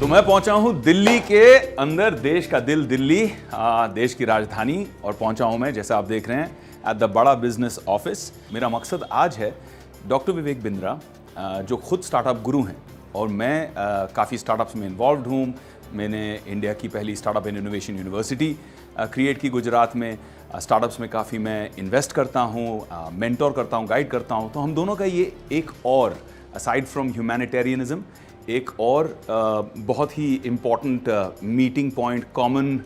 तो मैं पहुंचा हूं दिल्ली के अंदर, देश का दिल दिल्ली, देश की राजधानी, और पहुंचा हूं मैं, जैसा आप देख रहे हैं, एट द बड़ा बिजनेस ऑफिस। मेरा मकसद आज है डॉक्टर विवेक बिंद्रा, जो खुद स्टार्टअप गुरु हैं, और मैं काफ़ी स्टार्टअप्स में इन्वॉल्व हूँ। मैंने इंडिया की पहली startup and innovation university create की गुजरात में। स्टार्टअप्स में काफ़ी मैं इन्वेस्ट करता हूँ, मेंटोर करता हूँ, गाइड करता हूँ। तो हम दोनों का ये एक और, असाइड फ्रॉम ह्यूमैनिटेरियनिज्म, एक और बहुत ही इम्पॉर्टेंट मीटिंग पॉइंट, कॉमन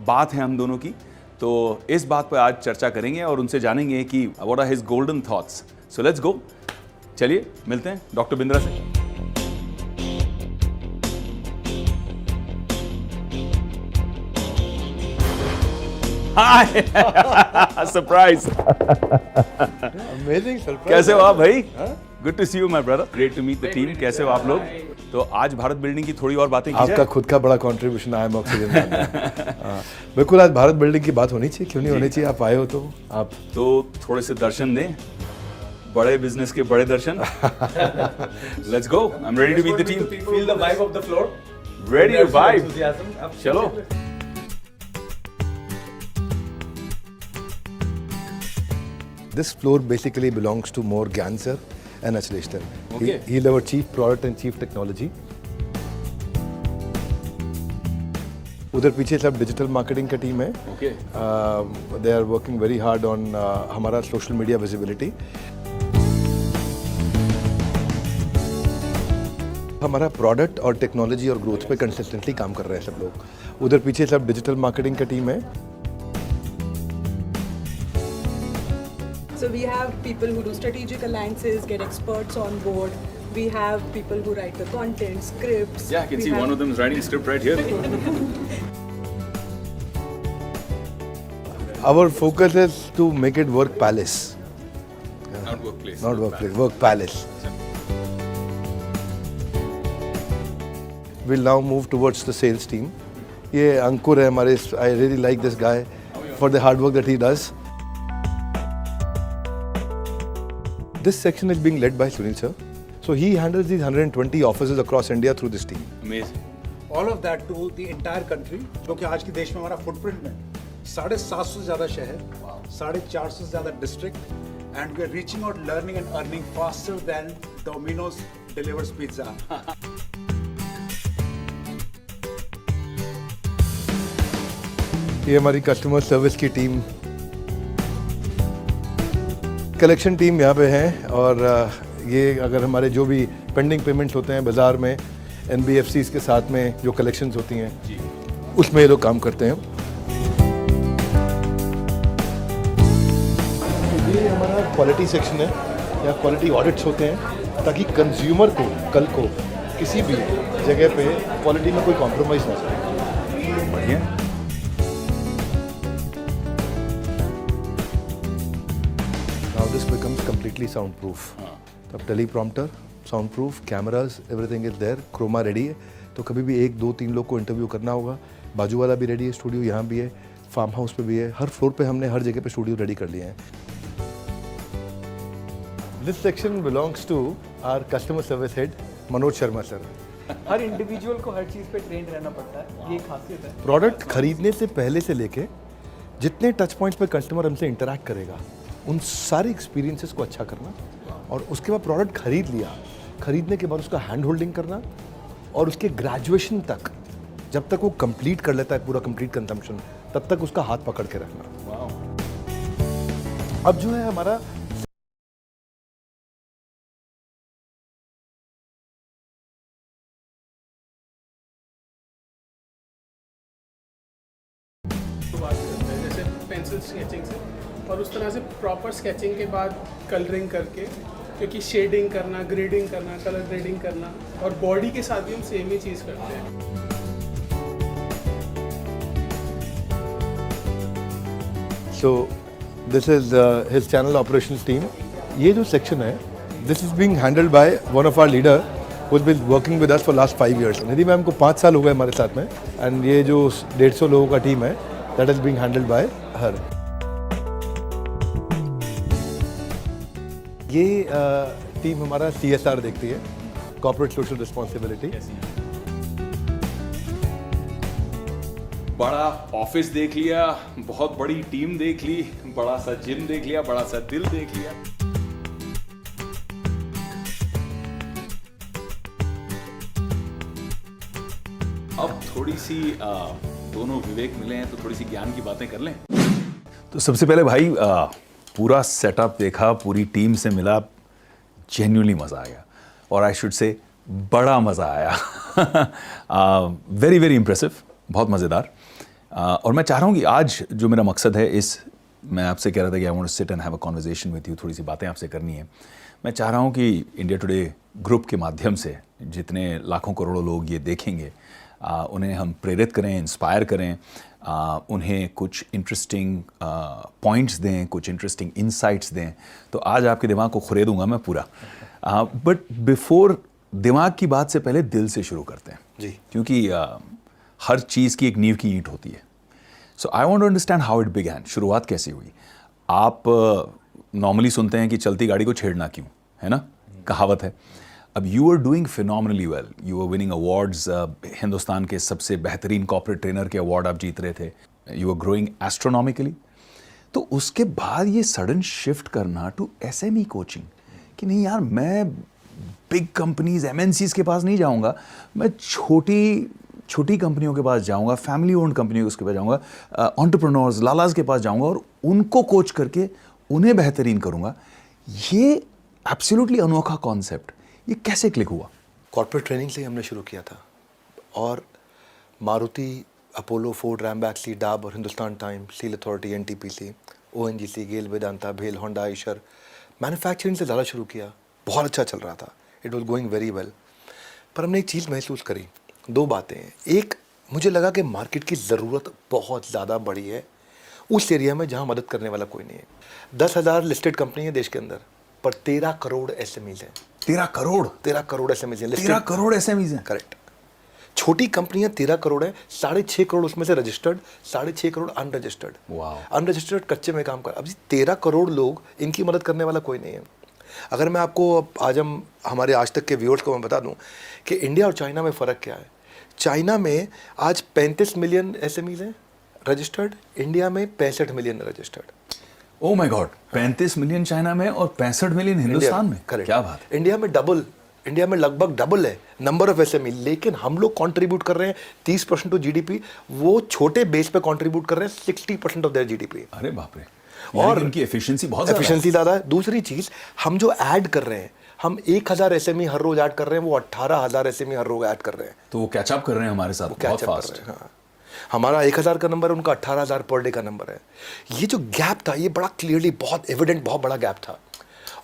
बात है हम दोनों की। तो इस बात पर आज चर्चा करेंगे और उनसे जानेंगे कि what are his golden thoughts. So let's go, चलिए मिलते हैं डॉक्टर बिंद्रा से। Hi, surprise. Amazing surprise. कैसे हो आप भाई? Good to see you my brother, great to meet the team. कैसे हो आप लोग? तो आज भारत बिल्डिंग की थोड़ी और बातें की जाए। आपका खुद का बड़ा कंट्रीब्यूशन आया है ऑक्सीजन में। बिल्कुल, आज भारत बिल्डिंग की बात होनी चाहिए, क्यों नहीं होनी चाहिए? आप आए हो तो आप तो थोड़े से दर्शन दें, बड़े बिजनेस के बड़े दर्शन। Let's go, I am ready to meet the team. Feel the vibe of the floor. Ready to vibe. Enthusiasm. अब चलो। This floor basically belongs to more Gyan sir and Achlesh sir. Okay. He's our chief product and chief technology. उधर पीछे सब digital marketing का team है। Okay. They are working very hard on हमारा social media visibility. हमारा product और technology और growth पे कंसिस्टेंटली काम कर रहे हैं सब लोग। उधर पीछे सब डिजिटल मार्केटिंग का टीम है। So we have people who do strategic alliances, get experts on board. We have people who write the content, scripts. Yeah, I can We see have- one of them is writing script right here. Our focus is to make it work palace, Not workplace. not workplace, work palace. We'll now move towards the sales team. ये अंकुर है हमारे, I really like this guy for the hard work that he does. This section is being led by Sunil sir. So he handles these 120 offices across India through this team. Amazing. All of that to the entire country, जो कि आज के देश में हमारा footprint में 750 से ज़्यादा शहर, 450 से ज़्यादा district, and we are reaching out, learning and earning faster than Domino's delivers pizza. ये हमारी कस्टमर सर्विस की टीम, कलेक्शन टीम यहाँ पे है, और ये अगर हमारे जो भी पेंडिंग पेमेंट्स होते हैं बाज़ार में, NBFCs के साथ में जो कलेक्शंस होती हैं, उसमें ये लोग काम करते हैं। ये हमारा क्वालिटी सेक्शन है, यहाँ क्वालिटी ऑडिट्स होते हैं, ताकि कंज्यूमर को कल को किसी भी जगह पे क्वालिटी में कोई कॉम्प्रोमाइज़ ना करे। बढ़िया। Now this becomes completely soundproof. तब teleprompter, soundproof, cameras, everything is there, chroma ready है। तो कभी भी 1, 2, 3 लोग को इंटरव्यू करना होगा, बाजू वाला भी रेडी है, स्टूडियो यहाँ भी है, फार्म हाउस पे भी है, हर फ्लोर पे हमने हर जगह पे स्टूडियो रेडी कर लिए हैं। This section belongs to our customer service head, Manoj Sharma sir. Her individual को हर चीज़ पे ट्रेन रहना पड़ता है, ये खासियत है। प्रोडक्ट खरीदने से पहले से लेके जितने टच पॉइंट्स पे कस्टमर हमसे इंटरैक्ट करेगा, उन सारे एक्सपीरियंसेस को अच्छा करना, और उसके बाद प्रोडक्ट खरीद लिया, खरीदने के बाद उसका हैंड होल्डिंग करना, और उसके ग्रेजुएशन तक, जब तक वो कंप्लीट कर लेता है पूरा कंप्लीट कंजम्पशन, तब तक उसका हाथ पकड़ के रखना। अब जो है हमारा जैसे पेंसिल स्केचिंग से, और उस तरह से प्रॉपर स्केचिंग के बाद कलरिंग करके, क्योंकि शेडिंग करना, ग्रेडिंग करना, कलर ग्रेडिंग करना, और बॉडी के साथ भी हम सेम ही चीज़ करते हैं। So this is his channel operations team. ये जो section है, this is being handled by one of our leader who's been working with us for last 5 years. Nidhi ma'am को 5 साल हो गए हमारे साथ में, and ये जो 150 लोगों का टीम है, that is being handled by her. ये टीम हमारा CSR देखती है, कॉर्पोरेट सोशल रिस्पॉन्सिबिलिटी। बड़ा ऑफिस देख लिया, बहुत बड़ी टीम देख ली, बड़ा सा जिम देख लिया, बड़ा सा दिल देख लिया। अब थोड़ी सी दोनों विवेक मिले हैं तो थोड़ी सी ज्ञान की बातें कर लें। तो सबसे पहले भाई पूरा सेटअप देखा, पूरी टीम से मिला, जेन्युइनली मज़ा आ गया और आई शुड से बड़ा मज़ा आया। वेरी वेरी इम्प्रेसिव, बहुत मज़ेदार। और मैं चाह रहा हूँ कि आज जो मेरा मकसद है मैं आपसे कह रहा था कि I want to sit and have a conversation with you, थोड़ी सी बातें आपसे करनी है। मैं चाह रहा हूँ कि इंडिया टुडे ग्रुप के माध्यम से जितने लाखों करोड़ों लोग ये देखेंगे उन्हें हम प्रेरित करें, इंस्पायर करें, उन्हें कुछ इंटरेस्टिंग पॉइंट्स दें, कुछ इंटरेस्टिंग इंसाइट्स दें। तो आज आपके दिमाग को खुरेदूंगा मैं पूरा। बट बिफोर दिमाग की बात से पहले दिल से शुरू करते हैं जी, क्योंकि हर चीज़ की एक नींव की ईंट होती है। So I want to understand how it began, शुरुआत कैसे हुई। आप नॉर्मली सुनते हैं कि चलती गाड़ी को छेड़ना क्यों, है ना, कहावत है। अब you are doing phenomenally well, you are winning awards, Hindustan के सबसे बेहतरीन कॉर्पोरेट ट्रेनर के अवार्ड आप जीत रहे थे, यू आर ग्रोइंग एस्ट्रोनॉमिकली। तो उसके बाद ये सडन शिफ्ट करना टू एसएमई कोचिंग कि नहीं यार, मैं बिग कंपनीज एमएनसीज के पास नहीं जाऊंगा, मैं छोटी कंपनियों के पास जाऊंगा, फैमिली ओन्ड कंपनियों के पास जाऊंगा, एंटरप्रेन्योर्स लालाज के पास जाऊंगा और उनको कोच करके उन्हें बेहतरीन करूंगा। ये एब्सोल्युटली अनोखा कॉन्सेप्ट, ये कैसे क्लिक हुआ? कॉर्पोरेट ट्रेनिंग से ही हमने शुरू किया था और मारुति, अपोलो, फोर्ड, रैमबैक्सी, डाब और हिंदुस्तान टाइम, स्टील अथॉरिटी, एनटीपीसी, ओएनजीसी, गेल, वेदांता, भेल, होंडा, आइशर, मैन्युफैक्चरिंग से ज़्यादा शुरू किया। बहुत अच्छा चल रहा था, it was going very well. पर हमने एक चीज़ महसूस करी, दो बातें हैं। एक, मुझे लगा कि मार्केट की ज़रूरत बहुत ज़्यादा बड़ी है उस एरिया में जहाँ मदद करने वाला कोई नहीं है। 10,000 लिस्टेड कंपनी है देश के अंदर, पर 13 करोड़ एसएमईज हैं। 13 करोड़? 13 करोड़ एसएमईज हैं। 13 करोड़ एसएमईज हैं? करेक्ट। छोटी कंपनियां 13 करोड़ है, 6.5 करोड़ उसमें से registered, 6.5 crore unregistered. Wow. Unregistered कच्चे में काम कर। अब 13 करोड़ लोग, इनकी मदद करने वाला कोई नहीं है। अगर मैं आपको आज हमारे आज तक के व्यूअर्स को मैं बता दूं कि इंडिया और चाइना में फ़र्क क्या है। चाइना में आज 35 मिलियन एसएमईज हैं रजिस्टर्ड, इंडिया में 65 million registered. Oh my God, 35 million China में और 65 मिलियन हिंदुस्तान में। करेक्ट। क्या बात है। इंडिया में लगभग डबल है नंबर ऑफ एसएमई, लेकिन हम लोग कंट्रीब्यूट कर रहे हैं 30% टू जीडीपी। वो छोटे बेस पे कंट्रीब्यूट कर रहे हैं 60% ऑफ देयर जीडीपी। अरे बाप रे। और इनकी एफिशिएंसी बहुत ज़्यादा है। दूसरी चीज़, हम जो ऐड कर रहे हैं, हम 1,000 एसएमई हर रोज ऐड कर रहे हैं, वो 18,000 एसएमई हर रोज ऐड कर रहे हैं। तो वो कैचअप कर रहे हैं हमारे साथ बहुत फास्ट। हाँ, हमारा 1,000 का नंबर है, उनका 18,000 पर डे का नंबर है। ये जो गैप था, ये बड़ा क्लियरली, बहुत एविडेंट, बहुत बड़ा गैप था।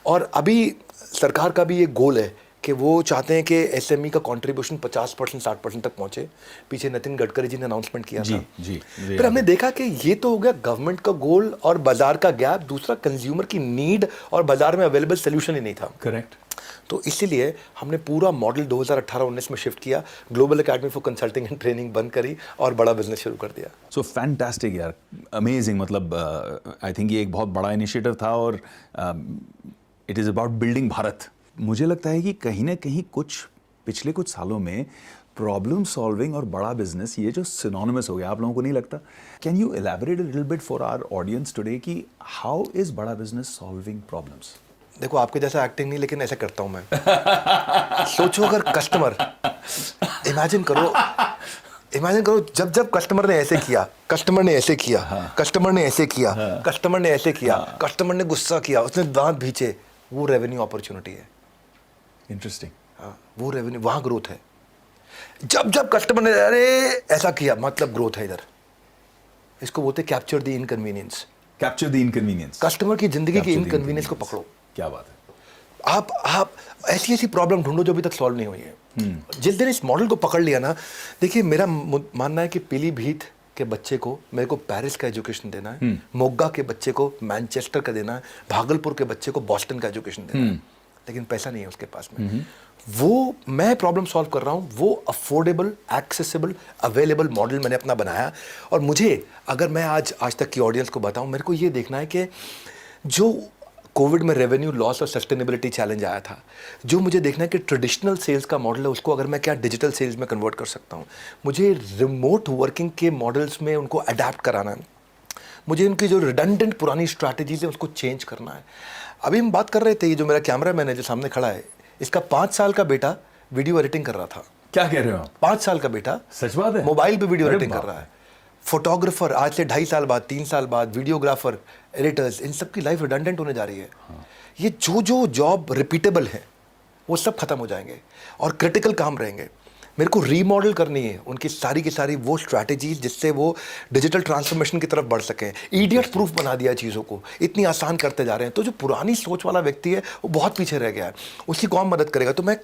और अभी सरकार का भी ये गोल है कि वो चाहते हैं कि एसएमई का कंट्रीब्यूशन 50% 60% तक पहुंचे। पीछे नितिन गडकरी जी ने अनाउंसमेंट किया था। जी। फिर हमने देखा कि ये तो हो गया गवर्नमेंट का गोल और बाजार का गैप, दूसरा कंज्यूमर की नीड और बाजार में अवेलेबल सोल्यूशन ही नहीं था। करेक्ट। तो इसीलिए हमने पूरा मॉडल 2018-19 में शिफ्ट किया, global academy for consulting and training बंद करी और बड़ा बिजनेस शुरू कर दिया। सो फैंटास्टिक यार, अमेजिंग। मतलब आई थिंक ये एक बहुत बड़ा इनिशिएटिव था और it is about building Bharat. मुझे लगता है कि कहीं ना कहीं पिछले कुछ सालों में प्रॉब्लम सॉल्विंग और बड़ा बिजनेस ये जो सिनोनिमस हो गया, आप लोगों को नहीं लगता? Can you elaborate a little bit for our audience today कि how is Bada business solving problems? देखो, आपके जैसा एक्टिंग नहीं, लेकिन ऐसा करता हूं मैं। सोचो, अगर कस्टमर, इमेजिन करो जब कस्टमर ने ऐसे किया, कस्टमर ने ऐसे किया, कस्टमर ने ऐसे किया, कस्टमर ने ऐसे किया, कस्टमर ने गुस्सा किया, उसने दांत भींचे, वो रेवेन्यू अपॉर्चुनिटी है। इंटरेस्टिंग। हाँ, वो रेवेन्यू, वहां ग्रोथ है। जब कस्टमर ने अरे ऐसा किया, मतलब ग्रोथ है इधर। इसको बोलते capture the inconvenience. Capture the inconvenience. Customer की जिंदगी की इनकन्वीनियंस को पकड़ो। क्या बात है। आप ऐसी प्रॉब्लम ढूंढो जो अभी तक सॉल्व नहीं हुई है। जिस दिन इस मॉडल को पकड़ लिया ना, देखिए, मेरा मानना है कि पीलीभीत के बच्चे को मेरे को पेरिस का एजुकेशन देना है, मोगा के बच्चे को मैनचेस्टर का देना है, भागलपुर के बच्चे को बॉस्टन का एजुकेशन देना है, लेकिन पैसा नहीं है उसके पास में। वो मैं प्रॉब्लम सॉल्व कर रहा हूँ, वो अफोर्डेबल, एक्सेसिबल, अवेलेबल मॉडल मैंने अपना बनाया। और मुझे, अगर मैं आज तक की ऑडियंस को बताऊँ, मेरे को ये देखना है कि जो कोविड में रेवेन्यू लॉस और सस्टेनेबिलिटी चैलेंज आया था, जो मुझे देखना है कि ट्रेडिशनल सेल्स का मॉडल है उसको अगर मैं क्या डिजिटल सेल्स में कन्वर्ट कर सकता हूँ। मुझे रिमोट वर्किंग के मॉडल्स में उनको अडेप्ट कराना है, मुझे उनकी जो रिडंडेंट पुरानी स्ट्रैटेजीज है उसको चेंज करना है। अभी हम बात कर रहे थे, ये जो मेरा कैमरा मैन है जो सामने खड़ा है, इसका 5 साल का बेटा वीडियो एडिटिंग कर रहा था। क्या कह रहे हो आप? 5 साल का बेटा सच बात है? मोबाइल पे वीडियो अरे एडिटिंग कर बाप रहा है। फोटोग्राफर आज से 2.5 साल बाद, 3 साल बाद, वीडियोग्राफर, एडिटर्स, इन सब की लाइफ रिडंडेंट होने जा रही है। ये जो जॉब रिपीटेबल है वो सब खत्म हो जाएंगे और क्रिटिकल काम रहेंगे। मेरे को रीमॉडल करनी है उनकी सारी की सारी वो स्ट्रैटेजीज जिससे वो डिजिटल ट्रांसफॉर्मेशन की तरफ बढ़ सकें। इडियट प्रूफ बना दिया चीज़ों को, इतनी आसान करते जा रहे हैं। तो जो पुरानी सोच वाला व्यक्ति है वो बहुत पीछे रह गया है, उसकी कौन मदद करेगा? तो मैं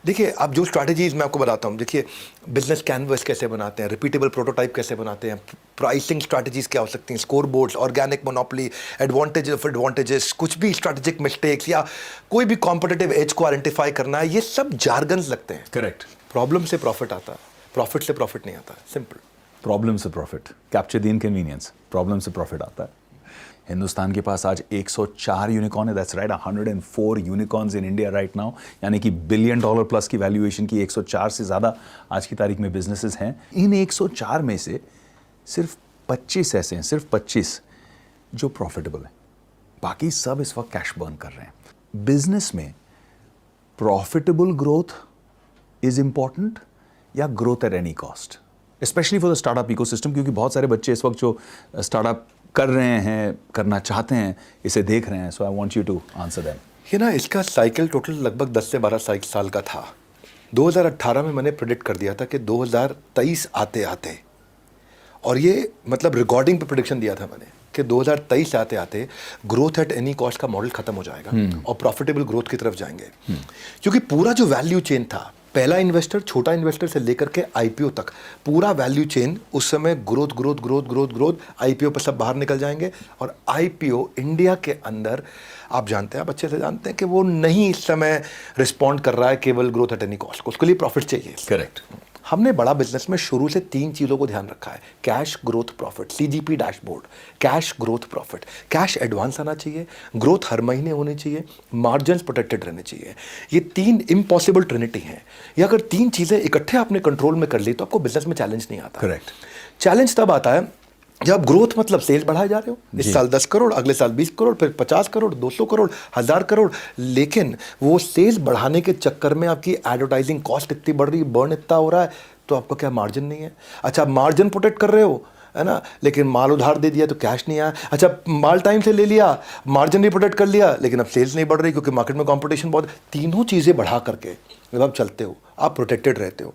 देखिए, अब जो स्ट्रैटेजीज मैं आपको बताता हूँ, देखिए बिजनेस कैनवस कैसे बनाते हैं, रिपीटेबल प्रोटोटाइप कैसे बनाते हैं, प्राइसिंग स्ट्रैटेजीज क्या हो सकती हैं, score boards, organic monopoly, advantage of advantages, कुछ भी स्ट्रैटेजिक मिस्टेक्स या कोई भी कॉम्पिटिटिव एज को आइडेंटिफाई करना है, ये सब जार्गन्स लगते हैं। करेक्ट। प्रॉब्लम से प्रॉफिट आता है, प्रॉफिट से प्रॉफिट नहीं आता। सिंपल। प्रॉब्लम से profit, capture the inconvenience, problem से प्रॉफिट आता है। हिंदुस्तान के पास आज 104 यूनिकॉर्न है, that's right, 104 unicorns in India right now, यानी कि $1 बिलियन प्लस की वैल्यूएशन की 104 से ज़्यादा आज की तारीख में बिजनेसेस हैं। इन 104 में से सिर्फ 25 ऐसे हैं, सिर्फ 25 जो प्रॉफिटेबल हैं, बाकी सब इस वक्त कैश बर्न कर रहे हैं। बिजनेस में प्रॉफिटेबल ग्रोथ इज इंपॉर्टेंट या growth at any cost, specially for the startup ecosystem, क्योंकि बहुत सारे बच्चे इस वक्त जो स्टार्टअप कर रहे हैं, करना चाहते हैं, इसे देख रहे हैं। So I want you to answer them. ये ना, इसका साइकिल टोटल लगभग 10 से 12 साल का था। 2018 में मैंने प्रेडिक्ट कर दिया था कि 2023 आते आते, और ये मतलब रिकॉर्डिंग पे प्रेडिक्शन दिया था मैंने कि 2023 आते आते ग्रोथ एट एनी कॉस्ट का मॉडल खत्म हो जाएगा और प्रॉफिटेबल ग्रोथ की तरफ जाएंगे। क्योंकि पूरा जो वैल्यू चेन था, पहला इन्वेस्टर, छोटा इन्वेस्टर से लेकर के आईपीओ तक, पूरा वैल्यू चेन उस समय ग्रोथ आईपीओ पर सब बाहर निकल जाएंगे। और आईपीओ इंडिया के अंदर आप जानते हैं, आप अच्छे से जानते हैं कि वो नहीं इस समय रिस्पॉन्ड कर रहा है केवल ग्रोथ एट एनी कॉस्ट को, उसके लिए प्रॉफिट चाहिए। करेक्ट। हमने बड़ा बिजनेस में शुरू से 3 चीज़ों को ध्यान रखा है: cash, growth, profit. CGP dashboard, cash, growth, profit. Cash advance आना चाहिए, ग्रोथ हर महीने होनी चाहिए, मार्जिन्स प्रोटेक्टेड रहने चाहिए। ये 3 इम्पॉसिबल ट्रिनिटी हैं। ये अगर 3 चीज़ें इकट्ठे आपने कंट्रोल में कर ली तो आपको बिजनेस में चैलेंज नहीं आता। करेक्ट। चैलेंज तब आता है जब ग्रोथ मतलब सेल्स बढ़ाए जा रहे हो, इस साल 10 करोड़, अगले साल 20 करोड़, फिर 50 करोड़, 200 करोड़, 1000 करोड़, लेकिन वो सेल्स बढ़ाने के चक्कर में आपकी एडवर्टाइजिंग कॉस्ट इतनी बढ़ रही है, बर्न इतना हो रहा है, तो आपका क्या मार्जिन नहीं है। अच्छा, मार्जिन प्रोटेक्ट कर रहे हो, है ना, लेकिन माल उधार दे दिया तो कैश नहीं आया। अच्छा, माल टाइम से ले लिया, मार्जिन भी प्रोटेक्ट कर लिया, लेकिन अब सेल्स नहीं बढ़ रही क्योंकि मार्केट में कंपटीशन बहुत। तीनों चीज़ें बढ़ा करके जब आप चलते हो, आप प्रोटेक्टेड रहते हो।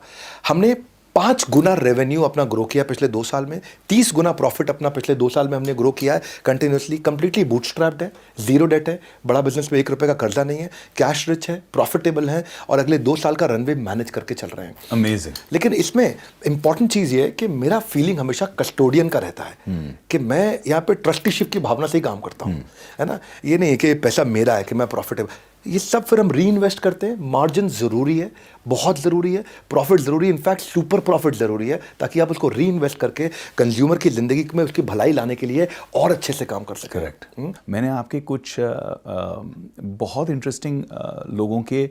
हमने 5 गुना रेवेन्यू अपना ग्रो किया पिछले 2 साल में, 30 गुना प्रॉफिट अपना पिछले 2 साल में हमने ग्रो किया है कंटिन्यूसली। कंप्लीटली बूटस्ट्रैप्ड है, जीरो डेट है, बड़ा बिजनेस में 1 रुपये का कर्जा नहीं है, कैश रिच है, प्रॉफिटेबल है और अगले 2 साल का रनवे मैनेज करके चल रहे हैं। अमेजिंग। लेकिन इसमें इंपॉर्टेंट चीज़ ये है कि मेरा फीलिंग हमेशा कस्टोडियन का रहता है कि मैं यहाँ पे ट्रस्टीशिप की भावना से ही काम करता हूँ, है ना। ये नहीं कि पैसा मेरा है कि मैं प्रॉफिटेबल, ये सब फिर हम री इन्वेस्ट करते हैं। मार्जिन ज़रूरी है, बहुत ज़रूरी है, प्रॉफिट ज़रूरी है, इनफैक्ट सुपर प्रॉफिट ज़रूरी है, ताकि आप उसको री इन्वेस्ट करके कंज्यूमर की ज़िंदगी में उसकी भलाई लाने के लिए और अच्छे से काम कर सकें। करेक्ट। मैंने आपके कुछ बहुत इंटरेस्टिंग लोगों के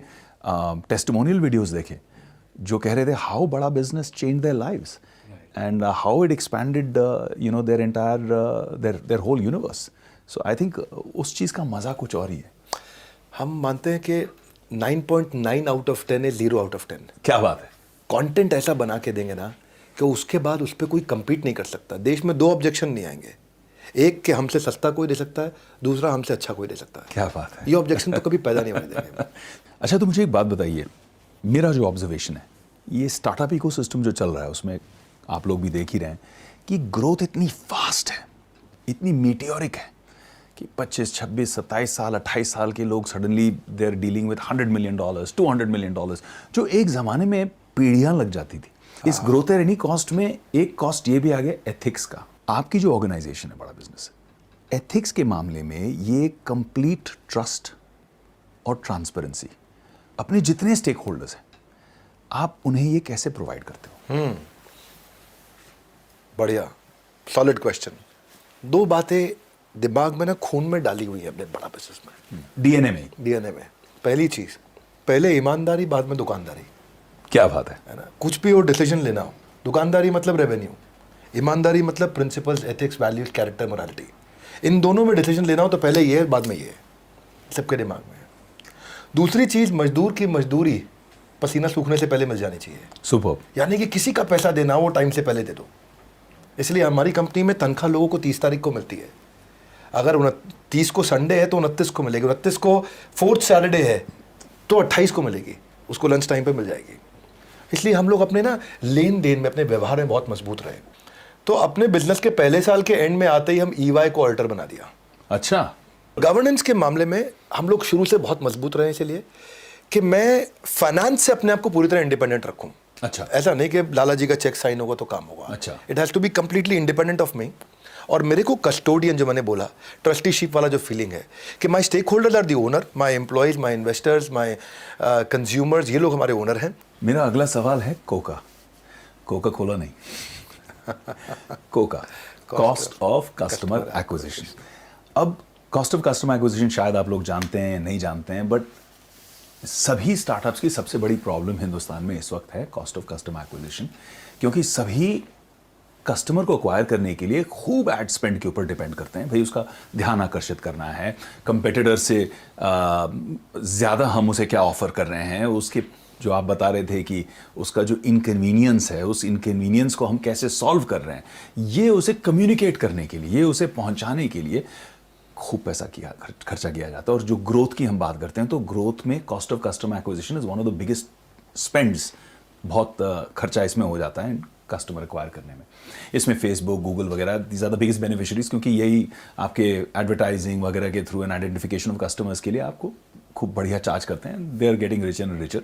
टेस्टिमोनियल वीडियोस देखे जो कह रहे थे how Bada business change their lives and how it expanded you know their entire their whole universe. So I think उस चीज़ का मज़ा कुछ और ही है। हम मानते हैं कि 9.9 आउट ऑफ 10 है, 0 आउट ऑफ 10। क्या बात है। कंटेंट ऐसा बना के देंगे ना कि उसके बाद उस पर कोई compete नहीं कर सकता। देश में 2 ऑब्जेक्शन नहीं आएंगे, एक कि हमसे सस्ता कोई दे सकता है, दूसरा हमसे अच्छा कोई दे सकता है। क्या बात है। ये ऑब्जेक्शन तो कभी पैदा नहीं होने देंगे। अच्छा, तो मुझे एक बात बताइए, मेरा जो ऑब्जर्वेशन है, ये स्टार्टअप इकोसिस्टम जो चल रहा है उसमें आप लोग भी देख ही रहे हैं कि ग्रोथ इतनी फास्ट है, इतनी मीटियोरिक है कि 25, 26, 27 साल, 28 साल के लोग suddenly they are dealing with $100 million, $200 million, जो एक ज़माने में पीढ़ियाँ लग जाती थी। इस ग्रोथ एट एनी कॉस्ट में एक कॉस्ट ये भी आ गया एथिक्स का। आपकी जो ऑर्गेनाइजेशन है, बड़ा बिजनेस है, एथिक्स के मामले में ये कंप्लीट ट्रस्ट और ट्रांसपेरेंसी, अपने जितने स्टेक होल्डर्स हैं आप उन्हें ये कैसे प्रोवाइड करते हो? बढ़िया, सॉलिड क्वेश्चन। 2 बातें दिमाग में ना खून में डाली हुई है अपने बड़ा बिजनेस में, डीएनए में। डीएनए में। पहली चीज़, पहले ईमानदारी, बाद में दुकानदारी, क्या बात है ना। कुछ भी हो डिसीजन लेना हो, दुकानदारी मतलब रेवेन्यू, ईमानदारी मतलब principles, ethics, values, character, morality. इन दोनों में डिसीजन लेना हो तो पहले ये है, बाद में ये है, सबके दिमाग में है। दूसरी चीज़, मजदूर की मजदूरी पसीना सूखने से पहले मिल जानी चाहिए। सुपर्ब। यानी कि किसी का पैसा देना हो वो टाइम से पहले दे दो। इसलिए हमारी कंपनी में तनख्वाह लोगों को 30 तारीख को मिलती है। अगर 29 को संडे है तो 29 को मिलेगी, 29 को 4th सैटरडे है तो 28 को मिलेगी, उसको लंच टाइम पे मिल जाएगी। इसलिए हम लोग अपने ना लेन देन में, अपने व्यवहार में बहुत मजबूत रहे। तो अपने बिजनेस के पहले साल के एंड में आते ही हम EY को ऑल्टर बना दिया। अच्छा। गवर्नेंस के मामले में हम लोग शुरू से बहुत मजबूत रहे, इसलिए कि मैं फाइनेंस से अपने आप को पूरी तरह इंडिपेंडेंट रखूं। अच्छा। ऐसा नहीं कि लाला जी का चेक साइन होगा तो काम होगा। अच्छा। It has to be completely independent of me. और मेरे को कस्टोडियन, जो मैंने बोला, ट्रस्टीशिप वाला जो फीलिंग है कि my stakeholders are the owner, my employees, my investors, my consumers, ये लोग हमारे ओनर हैं। मेरा अगला सवाल है कोका कोला नहीं Coca, cost of customer acquisition. अब कॉस्ट ऑफ कस्टमर एक्विजिशन शायद आप लोग जानते हैं या नहीं जानते हैं, बट सभी स्टार्टअप्स की सबसे बड़ी प्रॉब्लम हिंदुस्तान में इस वक्त है कॉस्ट ऑफ कस्टमर एक्विजिशन, क्योंकि सभी कस्टमर को एक्वायर करने के लिए खूब एड स्पेंड के ऊपर डिपेंड करते हैं। भाई उसका ध्यान आकर्षित करना है, कंपेटिटर से ज़्यादा हम उसे क्या ऑफर कर रहे हैं, उसके जो आप बता रहे थे कि उसका जो इनकन्वीनियंस है, उस इनकन्वीनियंस को हम कैसे सॉल्व कर रहे हैं, ये उसे कम्युनिकेट करने के लिए, ये उसे पहुंचाने के लिए खूब पैसा खर्चा किया जाता है। और जो ग्रोथ की हम बात करते हैं तो ग्रोथ में cost of customer acquisition is one of the biggest spends. बहुत खर्चा इसमें हो जाता है कस्टमर एक्वायर करने में। इसमें फेसबुक, गूगल वगैरह these are the biggest beneficiaries, क्योंकि यही आपके एडवर्टाइजिंग वगैरह के through and identification of customers के लिए आपको खूब बढ़िया चार्ज करते हैं। They are getting richer and richer.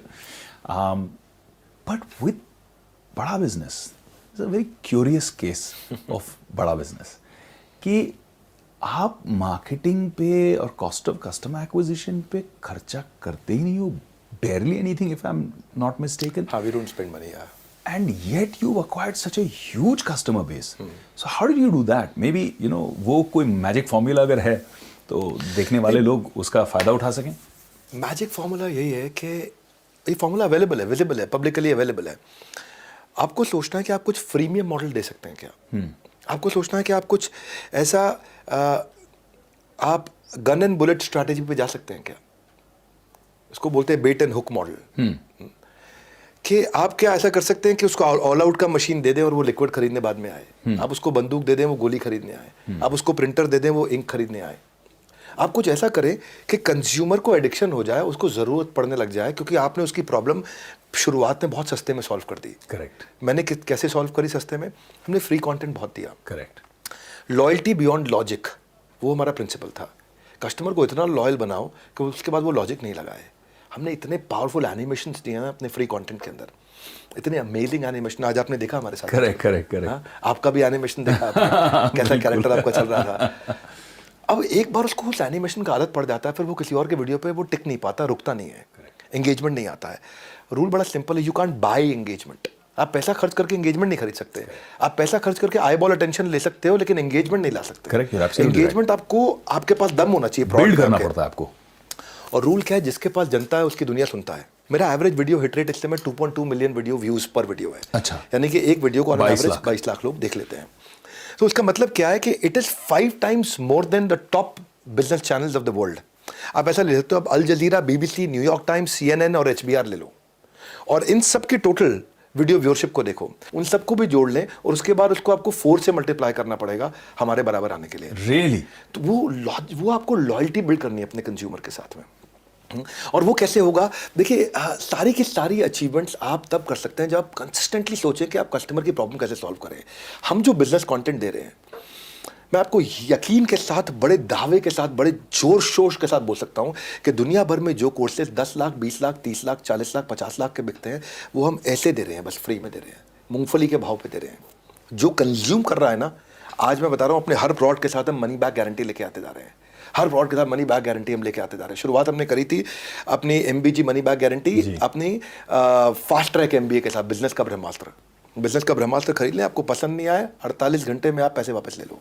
But with Bada business is a very curious case of Bada business कि आप मार्केटिंग पे और कॉस्ट ऑफ कस्टमर एक्विजिशन पे खर्चा करते ही नहीं हो, barely anything if I'm not mistaken. हाँ, we don't spend money, yeah. And yet you've acquired such a huge customer base. So how did you do that? Maybe, you know, वो कोई magic formula अगर है तो देखने वाले लोग उसका फायदा उठा सकें। मैजिक फार्मूला यही है कि ये फार्मूला अवेलेबल है, विजिबल है, पब्लिकली अवेलेबल है। आपको सोचना है कि आप कुछ फ्रीमियम मॉडल दे सकते हैं क्या? आपको सोचना है कि आप कुछ ऐसा आप गन एंड बुलेट स्ट्रैटेजी पे जा सकते हैं क्या? इसको बोलते हैं बेट एंड हुक मॉडल। कि आप क्या ऐसा कर सकते हैं कि उसको ऑल आउट का मशीन दे दें और वो लिक्विड खरीदने बाद में आए। आप उसको बंदूक दे दें, वो गोली खरीदने आए। आप उसको प्रिंटर दे दें, वो इंक खरीदने आए। आप कुछ ऐसा करें कि कंज्यूमर को एडिक्शन हो जाए, उसको ज़रूरत पड़ने लग जाए, क्योंकि आपने उसकी प्रॉब्लम शुरुआत में बहुत सस्ते में सॉल्व कर दी। करेक्ट। मैंने कैसे सॉल्व करी सस्ते में? हमने फ्री कंटेंट बहुत दिया। करेक्ट। लॉयल्टी बियॉन्ड लॉजिक, वो हमारा प्रिंसिपल था। कस्टमर को इतना लॉयल बनाओ कि उसके बाद वो लॉजिक नहीं लगाए। हमने इतने पावरफुल एनिमेशंस दिए हैं अपने फ्री कंटेंट के अंदर, इतने अमेजिंग एनिमेशन। आज आपने देखा हमारे साथ। करेक्ट। आपका भी एनिमेशन देखा आपने, कैसा कैरेक्टर आपका चल रहा था। अब एक बार उसको उस एनिमेशन का आदत पड़ जाता है, फिर वो किसी और के वीडियो पे वो टिक नहीं पाता, रुकता नहीं है, एंगेजमेंट नहीं आता है। रूल बड़ा सिंपल है, यू कांट बाय एंगेजमेंट। आप पैसा खर्च करके एंगेजमेंट नहीं खरीद सकते। आप पैसा खर्च करके आई बॉल अटेंशन ले सकते हो, लेकिन एंगेजमेंट नहीं ला सकते। करेक्ट। एंगेजमेंट आपको, आपके पास दम होना चाहिए, बिल्ड करना पड़ता है आपको। और रूल क्या है, जिसके पास जनता है उसकी दुनिया सुनता है। मेरा एवरेज वीडियो हिट रेट इस समय 2.2 मिलियन वीडियो व्यूज पर वीडियो है। अच्छा। यानी कि एक वीडियो को ऑन एवरेज 22 लाख लोग देख लेते हैं। तो उसका मतलब क्या है कि it is 5 times more than the top business channels of the world. आप ऐसा ले सकते हो, अब अल जजीरा, BBC, न्यूयॉर्क टाइम्स, CNN और HBR ले लो, और इन सब की टोटल वीडियो व्यूअरशिप को देखो, उन सबको भी जोड़ लें, और उसके बाद उसको आपको 4 से मल्टीप्लाई करना पड़ेगा हमारे बराबर आने के लिए। रियली? तो वो आपको लॉयल्टी बिल्ड करनी है अपने कंज्यूमर के साथ में। और वो कैसे होगा? देखिए, सारी की सारी अचीवमेंट्स आप तब कर सकते हैं जब आप कंसिस्टेंटली सोचें कि आप कस्टमर की प्रॉब्लम कैसे सॉल्व करें। हम जो बिजनेस कंटेंट दे रहे हैं, मैं आपको यकीन के साथ, बड़े दावे के साथ, बड़े जोर शोर के साथ बोल सकता हूं कि दुनिया भर में जो कोर्सेज 10 लाख, 20 लाख, 30 लाख, 40 लाख, 50 लाख के बिकते हैं, वो हम ऐसे दे रहे हैं, बस फ्री में दे रहे हैं, मूंगफली के भाव पे दे रहे हैं। जो कंज्यूम कर रहा है ना, आज मैं बता रहा हूँ, अपने हर प्रोडक्ट के साथ हम मनी बैक गारंटी लेके आते जा रहे हैं। हर प्रोडक्ट के साथ मनी बैक गारंटी हम लेके आते जा रहे हैं। शुरुआत हमने करी थी अपनी MBG मनी बैक गारंटी अपनी फास्ट ट्रैक MBA के साथ, बिजनेस का ब्रह्मास्त्र। बिजनेस का ब्रह्मास्त्र खरीद लें, आपको पसंद नहीं आए 48 घंटे में आप पैसे वापस ले लो।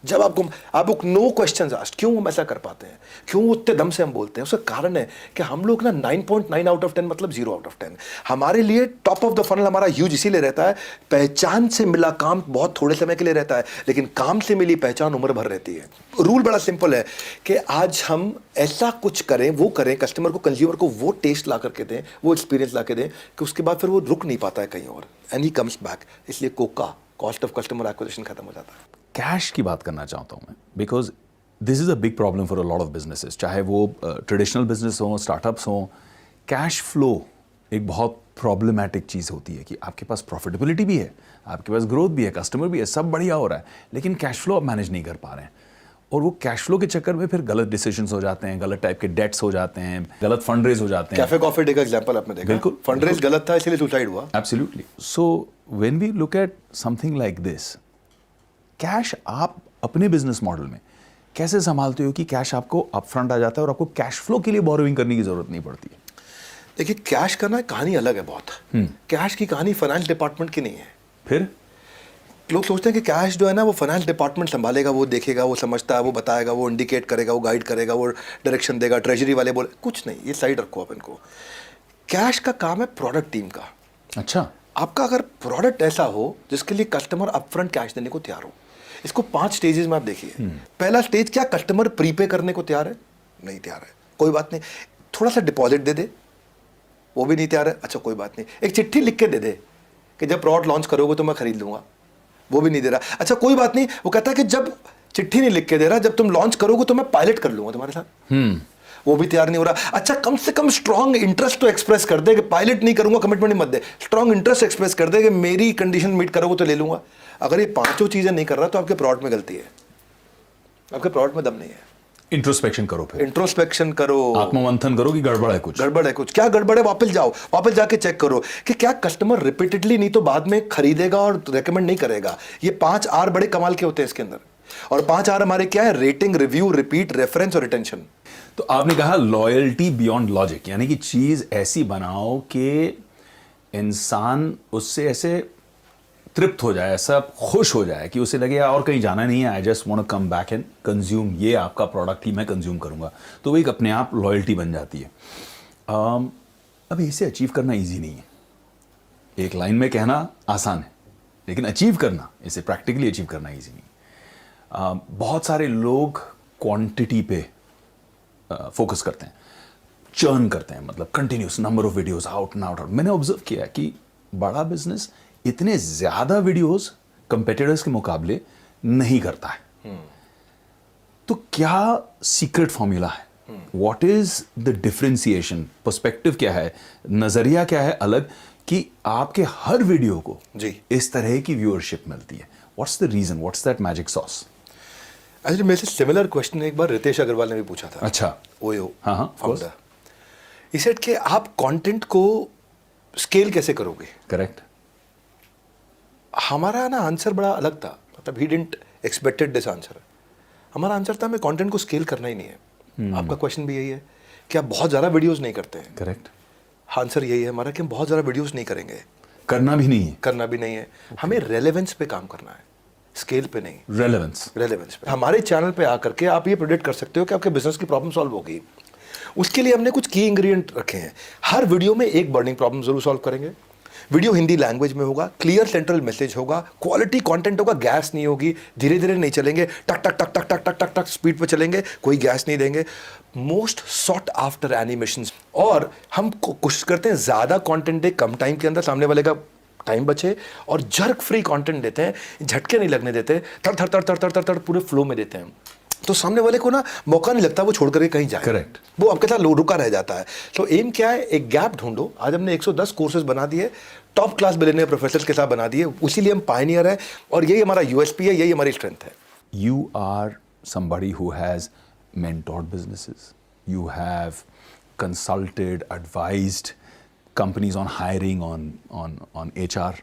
जब आपको नो क्वेश्चंस आस्क्ड, क्यों हम ऐसा कर पाते हैं, क्यों उतने दम से हम बोलते हैं, उसका कारण है कि हम लोग ना 9.9 आउट ऑफ 10 मतलब 0 आउट ऑफ 10। हमारे लिए टॉप ऑफ द फनल हमारा ह्यूज इसीलिए रहता है, पहचान से मिला काम बहुत थोड़े समय के लिए रहता है, लेकिन काम से मिली पहचान उम्र भर रहती है। रूल बड़ा सिंपल है कि आज हम ऐसा कुछ करें, वो करें, कस्टमर को, कंज्यूमर को वो टेस्ट ला करके दें, वो एक्सपीरियंस ला के दें कि उसके बाद फिर वो रुक नहीं पाता है कहीं और, एंड ही कम्स बैक। इसलिए Coca, cost of customer acquisition खत्म हो जाता है। कैश की बात करना चाहता हूं मैं, because this is a big problem for a lot of businesses, चाहे वो ट्रेडिशनल बिजनेस हो, स्टार्टअप्स हो। कैश फ्लो एक बहुत प्रॉब्लमैटिक चीज़ होती है कि आपके पास प्रॉफिटेबिलिटी भी है, आपके पास ग्रोथ भी है, कस्टमर भी है, सब बढ़िया हो रहा है, लेकिन कैश फ्लो आप मैनेज नहीं कर पा रहे हैं। और वो कैश फ्लो के चक्कर में फिर गलत डिसीजंस हो जाते हैं, गलत टाइप के डेट्स हो जाते हैं, गलत फंड रेज हो जाते हैं। कैफे कॉफी डे का एग्जांपल आपने देखा, बिल्कुल, फंड रेज गलत था इसलिए सुसाइड हुआ। Absolutely. So when we look at something like this, cash आप अपने बिजनेस मॉडल में कैसे संभालते हो कि कैश आपको अपफ्रंट आ जाता है और आपको कैश फ्लो के लिए बोरोइंग करने की जरूरत नहीं पड़ती है? देखिए, कैश का ना कहानी अलग है बहुत। कैश की कहानी फाइनेंस डिपार्टमेंट की नहीं है। फिर लोग सोचते हैं कि कैश जो है ना वो फाइनेंस डिपार्टमेंट संभालेगा, वो देखेगा, वो समझता है, वो बताएगा, वो इंडिकेट करेगा, वो गाइड करेगा, वो डायरेक्शन देगा, ट्रेजरी वाले बोले, कुछ नहीं, ये साइड रखो आप इनको। कैश का काम है प्रोडक्ट टीम का। अच्छा, आपका अगर प्रोडक्ट ऐसा हो जिसके लिए कस्टमर अपफ्रंट कैश देने को तैयार हो, इसको 5 स्टेजेस में आप देखिए। पहला स्टेज, क्या कस्टमर प्रीपे करने को तैयार है? नहीं तैयार है, कोई बात नहीं। थोड़ा सा डिपॉजिट दे दे, वो भी नहीं तैयार है, अच्छा कोई बात नहीं। एक चिट्ठी लिख के दे दे कि जब प्रोडक्ट लॉन्च करोगे तो मैं खरीद लूंगा, वो भी नहीं दे रहा, अच्छा कोई बात नहीं। वो कहता है कि जब चिट्ठी नहीं लिख के दे रहा, जब तुम लॉन्च करोगे तो मैं पायलट कर लूंगा तुम्हारे साथ, वो भी तैयार नहीं हो रहा। अच्छा कम से कम स्ट्रांग इंटरेस्ट तो एक्सप्रेस कर दे कि पायलट नहीं करूंगा, कमिटमेंट नहीं मत दे, स्ट्रांग इंटरेस्ट एक्सप्रेस कर दे कि मेरी कंडीशन मीट करोगे तो ले लूंगा। अगर ये 5 चीजें नहीं कर रहा तो आपके प्रोडक्ट में गलती है, आपके प्रोडक्ट में दम नहीं है। इंट्रोस्पेक्शन करो, फिर इंट्रोस्पेक्शन करो, आत्ममंथन करो कि गड़बड़ है कुछ, गड़बड़ है कुछ, क्या गड़बड़ है, वापस जाओ, वापस जाके चेक करो कि क्या कस्टमर रिपीटेडली नहीं तो बाद में खरीदेगा और रेकमेंड नहीं करेगा। ये 5 आर बड़े कमाल के होते हैं इसके अंदर, और 5 आर हमारे क्या है? रेटिंग, रिव्यू, रिपीट, रेफरेंस और रिटेंशन। तो आपने कहा लॉयल्टी बियॉन्ड लॉजिक, यानी कि चीज ऐसी बनाओ कि इंसान उससे ऐसे तृप्त हो जाए, ऐसा खुश हो जाए कि उसे लगे और कहीं जाना नहीं है, I just want to come back and consume ये आपका प्रोडक्ट ही मैं कंज्यूम करूंगा। तो वो एक अपने आप लॉयल्टी बन जाती है। अब इसे अचीव करना इजी नहीं है, एक लाइन में कहना आसान है, लेकिन अचीव करना, इसे प्रैक्टिकली अचीव करना इजी नहीं। बहुत सारे लोग क्वांटिटी पे फोकस करते हैं, चर्न करते हैं, मतलब continuous number of videos out and out. मैंने ऑब्जर्व किया कि बड़ा बिजनेस इतने ज्यादा वीडियोस कंपेटिटर्स के मुकाबले नहीं करता है। तो क्या सीक्रेट फॉर्मूला है? What is the differentiation? Perspective क्या है, नजरिया क्या है अलग, कि आपके हर वीडियो को जी इस तरह की व्यूअरशिप मिलती है? What's the reason, what's that magic sauce? Actually मेरे से सिमिलर क्वेश्चन एक बार रितेश अग्रवाल ने भी पूछा था। अच्छा, ओयो हाँ, फाउंडर। ही सेड कि आप कंटेंट को स्केल कैसे करोगे? करेक्ट। हमारा ना आंसर बड़ा अलग था, मतलब he didn't expected this answer. हमारा आंसर था हमें कंटेंट को स्केल करना ही नहीं है। आपका क्वेश्चन भी यही है कि आप बहुत ज़्यादा वीडियोस नहीं करते हैं। करेक्ट। आंसर यही है हमारा कि हम बहुत ज़्यादा वीडियोस नहीं करेंगे, करना भी नहीं है, करना भी नहीं है। हमें रेलेवेंस पे काम करना है, स्केल पे नहीं। रेलेवेंस पे हमारे चैनल पे आकर के आप ये प्रेडिक्ट कर सकते हो कि आपके बिजनेस की प्रॉब्लम सॉल्व होगी। उसके लिए हमने कुछ की इंग्रेडिएंट रखे हैं। हर वीडियो में एक बर्निंग प्रॉब्लम जरूर सॉल्व करेंगे। वीडियो हिंदी लैंग्वेज में होगा, क्लियर सेंट्रल मैसेज होगा, क्वालिटी कंटेंट होगा, गैस नहीं होगी, धीरे धीरे नहीं चलेंगे, टक टक टक टक टक टक टक टक स्पीड पे चलेंगे, कोई गैस नहीं देंगे। मोस्ट सॉट आफ्टर एनिमेशंस, और हम कोशिश करते हैं ज़्यादा कंटेंट दे कम टाइम के अंदर, सामने वाले का टाइम बचे, और जर्क फ्री कंटेंट देते हैं, झटके नहीं लगने देते, थर थर थर थर थर थर थर पूरे फ्लो में देते हैं। तो सामने वाले को ना मौका नहीं लगता वो छोड़ करके कहीं जाए। करेक्ट। वो आपके साथ रुका रह जाता है। तो एम क्या है? एक गैप ढूंढो। आज हमने 110 कोर्सेज बना दिए, टॉप क्लास बिलियनियर प्रोफेसर्स के साथ बना दिए, इसीलिए हम पायनियर है, और यही हमारा यूएसपी है, यही हमारी स्ट्रेंथ है। You are somebody who has mentored businesses. You have consulted, advised companies on hiring, on HR.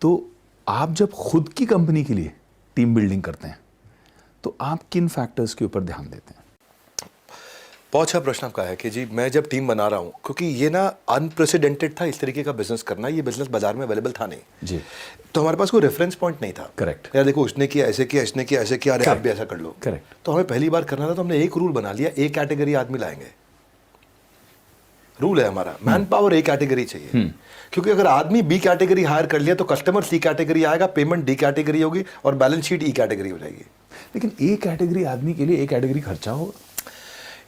तो आप जब खुद की कंपनी के लिए टीम बिल्डिंग करते हैं तो आप किन फैक्टर्स के ऊपर ध्यान देते हैं? बहुत अच्छा प्रश्न आपका है कि जी मैं जब टीम बना रहा हूँ, क्योंकि ये ना अनप्रेसिडेंटेड था इस तरीके का बिजनेस करना, ये बिजनेस बाजार में अवेलेबल था नहीं जी। तो हमारे पास कोई रेफरेंस पॉइंट नहीं था। Correct. यार देखो उसने किया ऐसे किया, इसने किया ऐसे किया, अरे आप भी ऐसा कर लो। Correct. तो हमें पहली बार करना था तो हमने एक रूल बना लिया, ए कैटेगरी आदमी लाएंगे। रूल है हमारा, मैन पावर ए कैटेगरी चाहिए, क्योंकि अगर आदमी बी कैटेगरी हायर कर लिया तो कस्टमर सी कैटेगरी आएगा, पेमेंट डी कैटेगरी होगी और बैलेंस शीट ई कैटेगरी हो जाएगी। लेकिन ए कैटेगरी आदमी के लिए ए कैटेगरी खर्चा होगा,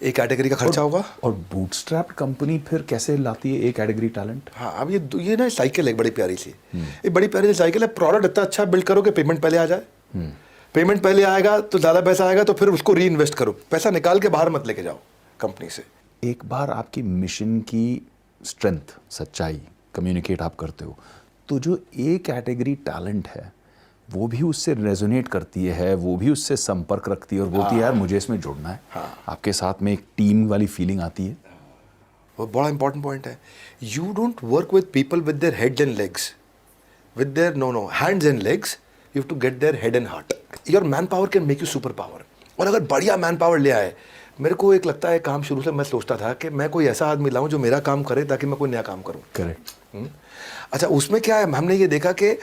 ए कैटेगरी का खर्चा होगा। और बूटस्ट्रैप कंपनी फिर कैसे लाती है ए कैटेगरी टैलेंट? हाँ, अब ये ना साइकिल है एक बड़ी प्यारी सी, एक बड़ी प्यारी सी साइकिल है। प्रोडक्ट इतना अच्छा बिल्ड करोगे, पेमेंट पहले आ जाए, पेमेंट पहले आएगा तो ज़्यादा पैसा आएगा, तो फिर उसको री इन्वेस्ट करो, पैसा निकाल के बाहर मत लेके जाओ कंपनी से। एक बार आपकी मिशन की स्ट्रेंथ, सच्चाई कम्युनिकेट आप करते हो, तो जो ए कैटेगरी टैलेंट है वो भी उससे रेजोनेट करती है, वो भी उससे संपर्क रखती है और बोलती है यार मुझे इसमें जुड़ना है। आपके साथ में एक टीम वाली फीलिंग आती है। वो बड़ा इंपॉर्टेंट पॉइंट है। You don't work with people with their head and legs, with their no hands and legs, you have to get their head and heart. Your man power can make you super power. और अगर बढ़िया man power ले आए, मेरे को एक लगता है काम शुरू से मैं सोचता था कि मैं कोई ऐसा आदमी लाऊं जो मेरा काम करे ताकि मैं कोई नया काम करूं। करेक्ट। अच्छा, उसमें क्या है, हमने ये देखा कि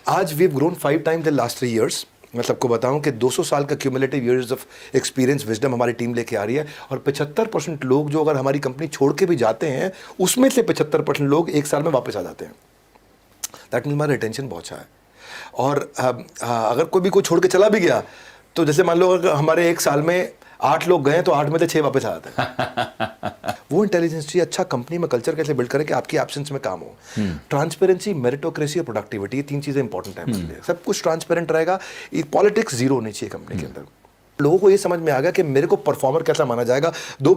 आज we have grown 5 times in last 3 years। मैं सबको बताऊं कि 200 साल का cumulative years of experience wisdom हमारी टीम लेके आ रही है, और 75% लोग जो अगर हमारी कंपनी छोड़ के भी जाते हैं, उसमें से 75% लोग 1 साल में वापस आ जाते हैं। दैट मीन्स हमारा रिटेंशन बहुत अच्छा है। और अगर कोई भी कोई छोड़ के चला भी गया, तो जैसे मान लो अगर हमारे 1 साल में 8 लोग गए तो 8 में से 6 वापस आ जाते हैं। वो इंटेलिजेंस चाहिए। अच्छा कंपनी में कल्चर कैसे बिल्ड करें कि आपकी एब्सेंस में काम हो। ट्रांसपेरेंसी, मेरिटोक्रेसी और प्रोडक्टिविटी, ये 3 चीज़ें इंपॉर्टेंट है हमारे लिए। सब कुछ ट्रांसपेरेंट रहेगा, पॉलिटिक्स जीरो होनी चाहिए कंपनी के अंदर। लोगों को ये समझ में आ गया कि मेरे को परफॉर्मर कैसा माना जाएगा। 2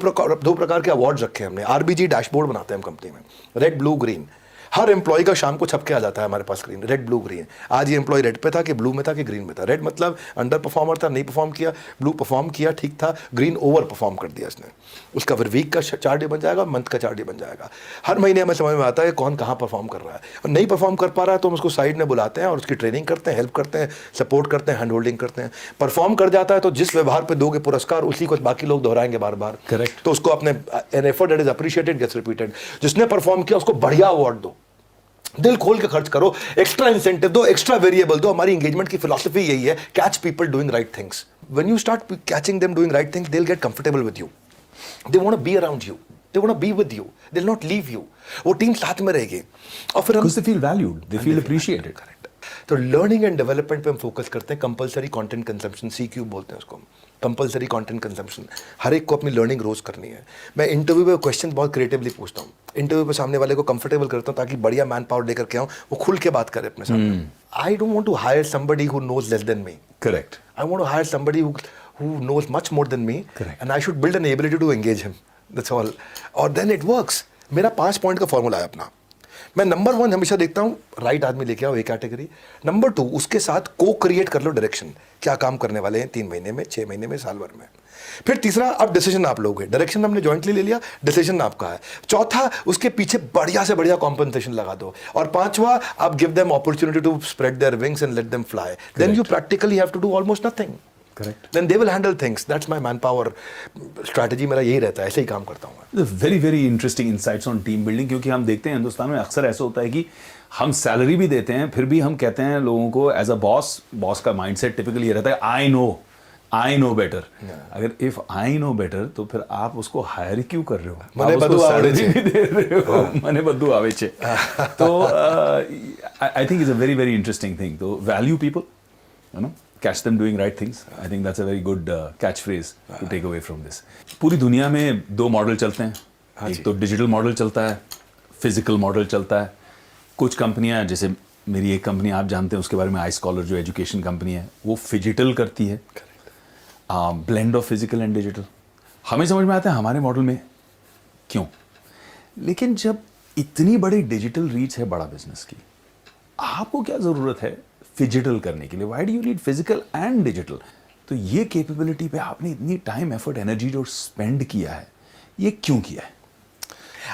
प्रकार के अवार्ड्स रखे हैं हमने। RBG डैशबोर्ड बनाते हैं हम कंपनी में, रेड ब्लू ग्रीन। हर एम्प्लॉय का शाम को छप के आ जाता है हमारे पास स्क्रीन, रेड ब्लू ग्रीन। आज ये एम्प्लॉय रेड पे था कि ब्लू में था कि ग्रीन में था। रेड मतलब अंडर परफॉर्मर था, नहीं परफॉर्म किया। ब्लू परफॉर्म किया, ठीक था। ग्रीन ओवर परफॉर्म कर दिया इसने। उसका फिर वीक का चार्ट डे बन जाएगा, मंथ का चार्ट डे बन जाएगा। हर महीने हमें समझ में आता है कौन कहाँ परफॉर्म कर रहा है, और नहीं परफॉर्म कर पा रहा है तो हम उसको साइड में बुलाते हैं और उसकी ट्रेनिंग करते हैं, हेल्प करते हैं, सपोर्ट करते हैं, हैंड होल्डिंग करते हैं। परफॉर्म कर जाता है तो जिस व्यवहार पर दोगे पुरस्कार, उसी को बाकी लोग दोहराएंगे बार बार। करेक्ट। तो उसको अपने an effort that is appreciated gets repeated. जिसने परफॉर्म किया उसको बढ़िया अवार्ड दो, दिल खोल के खर्च करो, एक्स्ट्रा इंसेंटिव दो, एक्स्ट्रा वेरिएबल दो। हमारी एंगेजमेंट की फिलॉसफी यही है, catch people doing right things. When you start catching them doing right things, they will get comfortable with you, they want to be around you, they want to be with you, they will not leave you. वो team साथ में रहेगी और फिर हम Because they feel valued, they feel appreciated. Correct. तो learning and development पे हम फोकस करते हैं। कंपलसरी कंटेंट कंजम्पशन, CQ बोलते हैं उसको, कंपलसरी कंटेंट कंजम्पशन। हर एक को अपनी लर्निंग रोज करनी है। मैं इंटरव्यू पे क्वेश्चन बहुत क्रिएटिवली पूछता हूँ। इंटरव्यू पे सामने वाले को कंफर्टेबल करता हूँ ताकि बढ़िया मैन पावर लेकर के आऊँ, वो खुल के बात करे अपने सामने। I don't want to hire somebody who knows less than me. Correct. I want to hire somebody who knows much more than me. Correct. And I should build an ability to engage him. That's all. और then it works. मेरा 5 point का formula है अपना। मैं number 1 हमेशा देखता हूँ, right आदमी लेके आओ, एक कैटेगरी। नंबर 2, उसके साथ को क्रिएट कर लो डायरेक्शन, क्या काम करने वाले हैं 3 महीने में, 6 महीने में, साल भर में। फिर तीसरा, अब डिसीजन आप लोगे, डायरेक्शन हमने जॉइंटली ले लिया, डिसीजन आपका है। चौथा, उसके पीछे बढ़िया से बढ़िया कॉम्पनसेशन लगा दो। और 5वां, आप give them opportunity to spread their wings and let them fly. Then you practically have to do almost nothing. Correct. Then they will handle things. That's my manpower strategy. मेरा यही रहता है, ऐसे ही काम करता हूँ मैं। Very very interesting insights on team building, क्योंकि हम देखते हैं हिंदुस्तान में अक्सर ऐसा होता है कि हम सैलरी भी देते हैं, फिर भी हम कहते हैं लोगों को एज अ बॉस का माइंडसेट टिपिकली ये रहता है, आई नो बेटर। अगर इफ आई नो बेटर तो फिर आप उसको हायर क्यों कर रहे हो? मने बदू आवे छे। भी दे रहे हो, मने बदू आवे छे। तो I think is a very very interesting thing. तो value people, you know, catch them doing right things. I think that's a very good catchphrase to take away from this. पूरी दुनिया में 2 मॉडल चलते हैं। एक तो डिजिटल मॉडल चलता है, फिजिकल मॉडल चलता है। कुछ कंपनियां, जैसे मेरी एक कंपनी आप जानते हैं उसके बारे में, आई स्कॉलर जो एजुकेशन कंपनी है, वो फिजिटल करती है, blend of physical and digital. हमें समझ में आता है हमारे मॉडल में क्यों, लेकिन जब इतनी बड़ी डिजिटल रीच है बड़ा बिजनेस की, आपको क्या ज़रूरत है फिजिटल करने के लिए? Why do you need physical and digital? तो ये कैपेबिलिटी पे आपने इतनी टाइम, एफर्ट, एनर्जी जो स्पेंड किया है, ये क्यों किया है?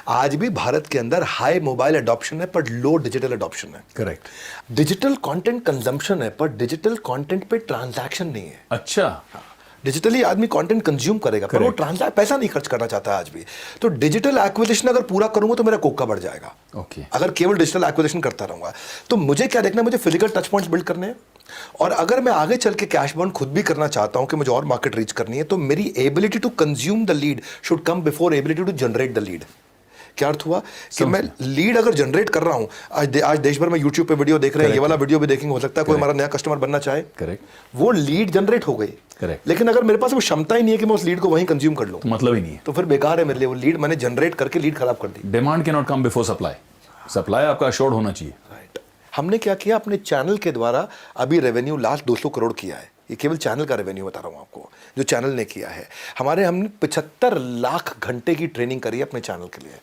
आज भी भारत के अंदर हाई मोबाइल अडॉप्शन है पर लो डिजिटल अडॉप्शन है। करेक्ट। डिजिटल कंटेंट कंजम्पशन है पर डिजिटल कंटेंट पे ट्रांजैक्शन नहीं है। अच्छा। डिजिटली आदमी कंटेंट कंज्यूम करेगा पर वो ट्रांसफर पैसा नहीं खर्च करना चाहता आज भी। तो डिजिटल एक्विजिशन अगर पूरा करूंगा तो मेरा कोका बढ़ जाएगा। ओके। अगर केवल डिजिटल एक्विजिशन करता रहूंगा तो मुझे क्या देखना है, मुझे फिजिकल टच पॉइंट्स बिल्ड करने हैं। और अगर मैं आगे चल के कैश बर्न खुद भी करना चाहता हूं कि मुझे और मार्केट रीच करनी है, तो मेरी ability to consume the lead should come before ability to generate the lead. क्या अर्थ हुआ कि मैं लीड अगर जनरेट कर रहा हूं, आज देश भर में यूट्यूब पे वीडियो देख रहे हैं, ये वाला वीडियो भी देखेंगे, हो सकता है कोई हमारा नया कस्टमर बनना चाहे, करेक्ट, वो लीड जनरेट हो गई, करेक्ट। लेकिन अगर मेरे पास वो क्षमता ही नहीं है कि मैं उस लीड को वहीं कंज्यूम कर लूं, तो मतलब ही नहीं है, तो फिर बेकार है मेरे लिए। वो लीड मैंने जनरेट करके लीड खराब कर दी। Demand can not come before supply, supply आपका अश्योर्ड होना चाहिए। राइट। हमने क्या किया, अपने चैनल के द्वारा अभी रेवेन्यू लास्ट 200 करोड़ किया है। ये केवल चैनल का रेवेन्यू बता रहा हूँ आपको, जो चैनल ने किया है। हमने 75 लाख घंटे की ट्रेनिंग करी है अपने चैनल के लिए,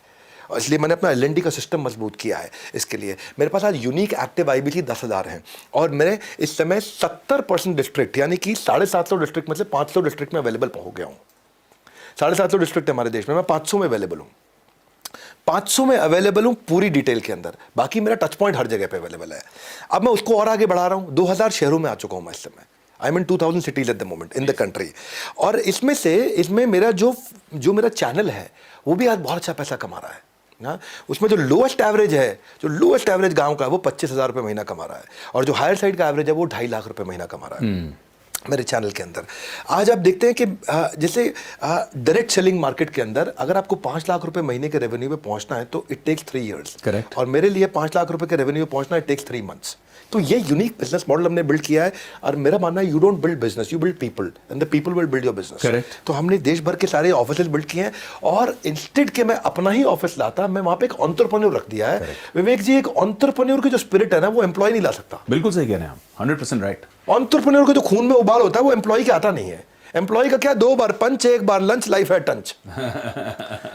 और इसलिए मैंने अपना LND का सिस्टम मजबूत किया है। इसके लिए मेरे पास आज यूनिक एक्टिव IBC 10,000 हैं, और मेरे इस समय 70% डिस्ट्रिक्ट, यानी कि 750 डिस्ट्रिक्ट में से 500 डिस्ट्रिक्ट में अवेलेबल हो गया हूँ। 750 डिस्ट्रिक्ट है हमारे देश में, मैं 500 में अवेलेबल हूँ। 500 में अवेलेबल हूँ पूरी डिटेल के अंदर, बाकी मेरा टच पॉइंट हर जगह पे अवेलेबल है। अब मैं उसको और आगे बढ़ा रहा हूँ। 2000 शहरों में आ चुका हूँ मैं इस समय। I mean 2000 cities at the moment in the country. और इसमें मेरा जो मेरा चैनल है वो भी आज बहुत अच्छा पैसा कमा रहा है। हाँ, उसमें जो लोएस्ट एवरेज गांव का है वो 25,000 रुपये महीना कमा रहा है, और जो हायर साइड का एवरेज है वो 2.5 लाख रुपये महीना कमा रहा है मेरे चैनल के अंदर। आज आप देखते हैं कि जैसे डायरेक्ट सेलिंग मार्केट के अंदर अगर आपको 5 लाख रुपए महीने के रेवेन्यू पे पहुंचना है तो इट टेक्स 3 इयर्स। करेक्ट। और मेरे लिए 5 लाख रुपए के रेवेन्यू पे पहुंचना इट टेक्स 3 मंथ्स। तो ये यूनिक बिजनेस मॉडल हमने बिल्ड किया है, और मेरा मानना है you don't build business, you build people, and the people will build your business. Correct. तो हमने देश भर के सारे ऑफिस बिल्ड किए हैं, और इंस्टेड के मैं अपना ही ऑफिस लाता, मैं वहां पे एक एंटरप्रेन्योर रख दिया है। विवेक जी, एक एंटरप्रेन्योर की जो स्पिरिट है ना, वो एम्प्लॉय नहीं ला सकता। बिल्कुल सही कह रहे हैं आप, 100% राइट। एंटरप्रेन्योर का जो खून में उबाल होता है वो एम्प्लॉय के आता नहीं है। एम्प्लॉय का क्या, 2 बार पंच, 1 बार लंच, लाइफ है टंच।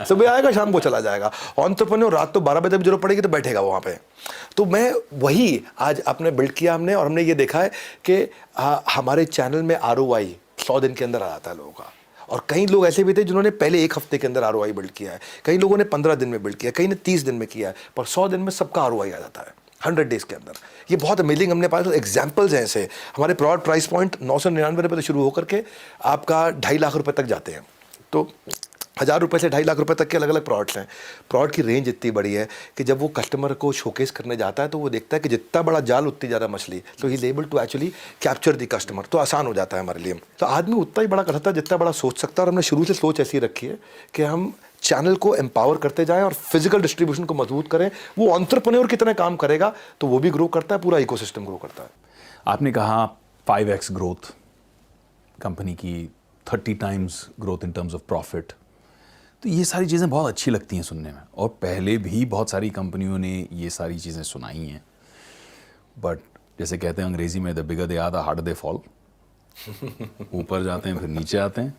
सुबह आएगा शाम को चला जाएगा। एंटरप्रेन्योर रात तो 12 बजे भी जरूरत पड़ेगी तो बैठेगा वहां पे। तो मैं वही आज आपने बिल्ड किया हमने, और हमने ये देखा है कि हमारे चैनल में ROI 100 दिन के अंदर आ जाता है लोगों का। और कई लोग ऐसे भी थे जिन्होंने पहले 1 हफ्ते के अंदर ROI बिल्ड किया है, कई लोगों ने 15 दिन में बिल्ड किया, कई ने 30 दिन में किया है, पर 100 दिन में सबका ROI आ जाता है 100 डेज के अंदर। ये बहुत अमेजिंग, हमने पास एग्जाम्पल्स हैं ऐसे। हमारे प्रोडक्ट प्राइस पॉइंट 999 रुपये से शुरू होकर के आपका 2.5 लाख रुपए तक जाते हैं। तो 1000 रुपये से 2.5 लाख रुपए तक के अलग अलग प्रोडक्ट्स हैं। प्रोडक्ट की रेंज इतनी बड़ी है कि जब वो कस्टमर को शोकेस करने जाता है तो वो देखता है कि जितना बड़ा जाल उतनी ज़्यादा मछली, तो he is able to actually capture the customer. तो आसान हो जाता है हमारे लिए। तो आदमी उतना ही बड़ा कर सकता है जितना बड़ा सोच सकता है, और हमने शुरू से सोच ऐसी रखी है कि हम चैनल को एम्पावर करते जाएं और फिजिकल डिस्ट्रीब्यूशन को मजबूत करें। वो एंटरप्रेन्योर की तरह काम करेगा तो वो भी ग्रो करता है, पूरा इकोसिस्टम ग्रो करता है। आपने कहा 5x ग्रोथ कंपनी की, 30 times growth in terms of profit. तो ये सारी चीज़ें बहुत अच्छी लगती हैं सुनने में, और पहले भी बहुत सारी कंपनियों ने ये सारी चीज़ें सुनाई हैं। बट जैसे कहते हैं अंग्रेजी में, the bigger they are the harder they fall. ऊपर जाते हैं फिर नीचे आते हैं।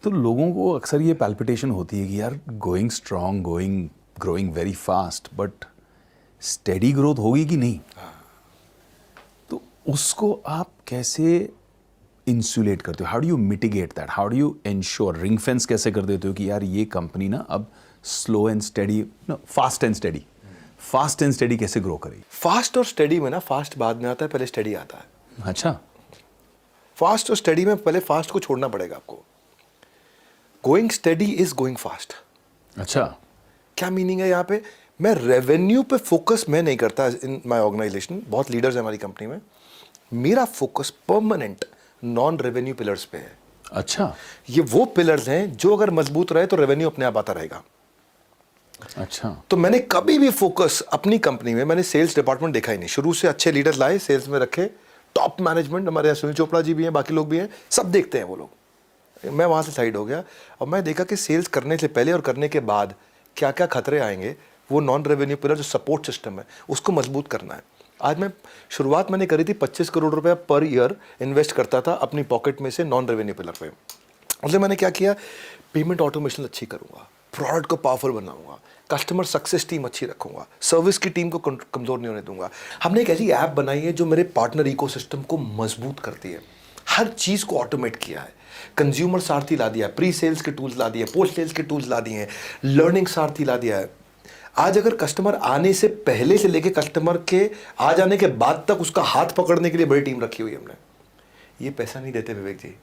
तो लोगों को अक्सर ये पैल्पिटेशन होती है कि यार going strong, growing very fast, but steady growth होगी कि नहीं। तो उसको आप कैसे इंसुलेट करते हो? How do you mitigate that? How do you ensure, ring fence कैसे कर देते हो कि यार ये कंपनी ना अब slow and steady, fast and steady कैसे ग्रो करेगी? फास्ट और स्टडी में ना, फास्ट बाद में आता है, पहले स्टडी आता है। अच्छा। फास्ट और स्टडी में पहले फास्ट को छोड़ना पड़ेगा आपको। Going study is going fast. अच्छा। क्या मीनिंग है यहाँ पे? मैं रेवेन्यू पे फोकस मैं नहीं करता इन माय ऑर्गेनाइजेशन। बहुत लीडर्स हैं हमारी कंपनी में। मेरा focus permanent non revenue pillars पे है। अच्छा। ये वो पिलर्स हैं जो अगर मजबूत रहे तो रेवेन्यू अपने आप आता रहेगा। अच्छा। तो मैंने कभी भी फोकस अपनी कंपनी में, मैंने सेल्स डिपार्टमेंट देखा ही नहीं। शुरू से अच्छे लीडर्स लाए, सेल्स में रखे, टॉप मैनेजमेंट, हमारे यहाँ सुनील चोपड़ा जी भी हैं, बाकी लोग भी हैं, सब देखते हैं वो लोग। मैं वहाँ से साइड हो गया, और मैं देखा कि सेल्स करने से पहले और करने के बाद क्या क्या खतरे आएंगे। वो नॉन रेवेन्यू पिलर जो सपोर्ट सिस्टम है उसको मजबूत करना है। आज शुरुआत मैंने करी थी 25 करोड़ रुपया पर ईयर इन्वेस्ट करता था अपनी पॉकेट में से नॉन रेवेन्यू पिलर पे। उससे मैंने क्या किया, पेमेंट ऑटोमेशन अच्छी करूँगा, प्रोडक्ट को पावरफुल बनाऊंगा, कस्टमर सक्सेस टीम अच्छी रखूंगा, सर्विस की टीम को कमज़ोर नहीं होने दूंगा। हमने एक ऐसी ऐप बनाई है जो मेरे पार्टनर इकोसिस्टम को मजबूत करती है। हर चीज़ को ऑटोमेट किया है। कंज्यूमर सारथी ला दिया, प्री सेल्स के टूल्स ला दिए, पोस्ट सेल्स के टूल्स ला दिए हैं, लर्निंग सारथी ला दिया है। आज अगर कस्टमर आने से पहले से लेके कस्टमर के आ जाने के बाद तक उसका हाथ पकड़ने के लिए बड़ी टीम रखी हुई है हमने। ये पैसा नहीं देते विवेक जी,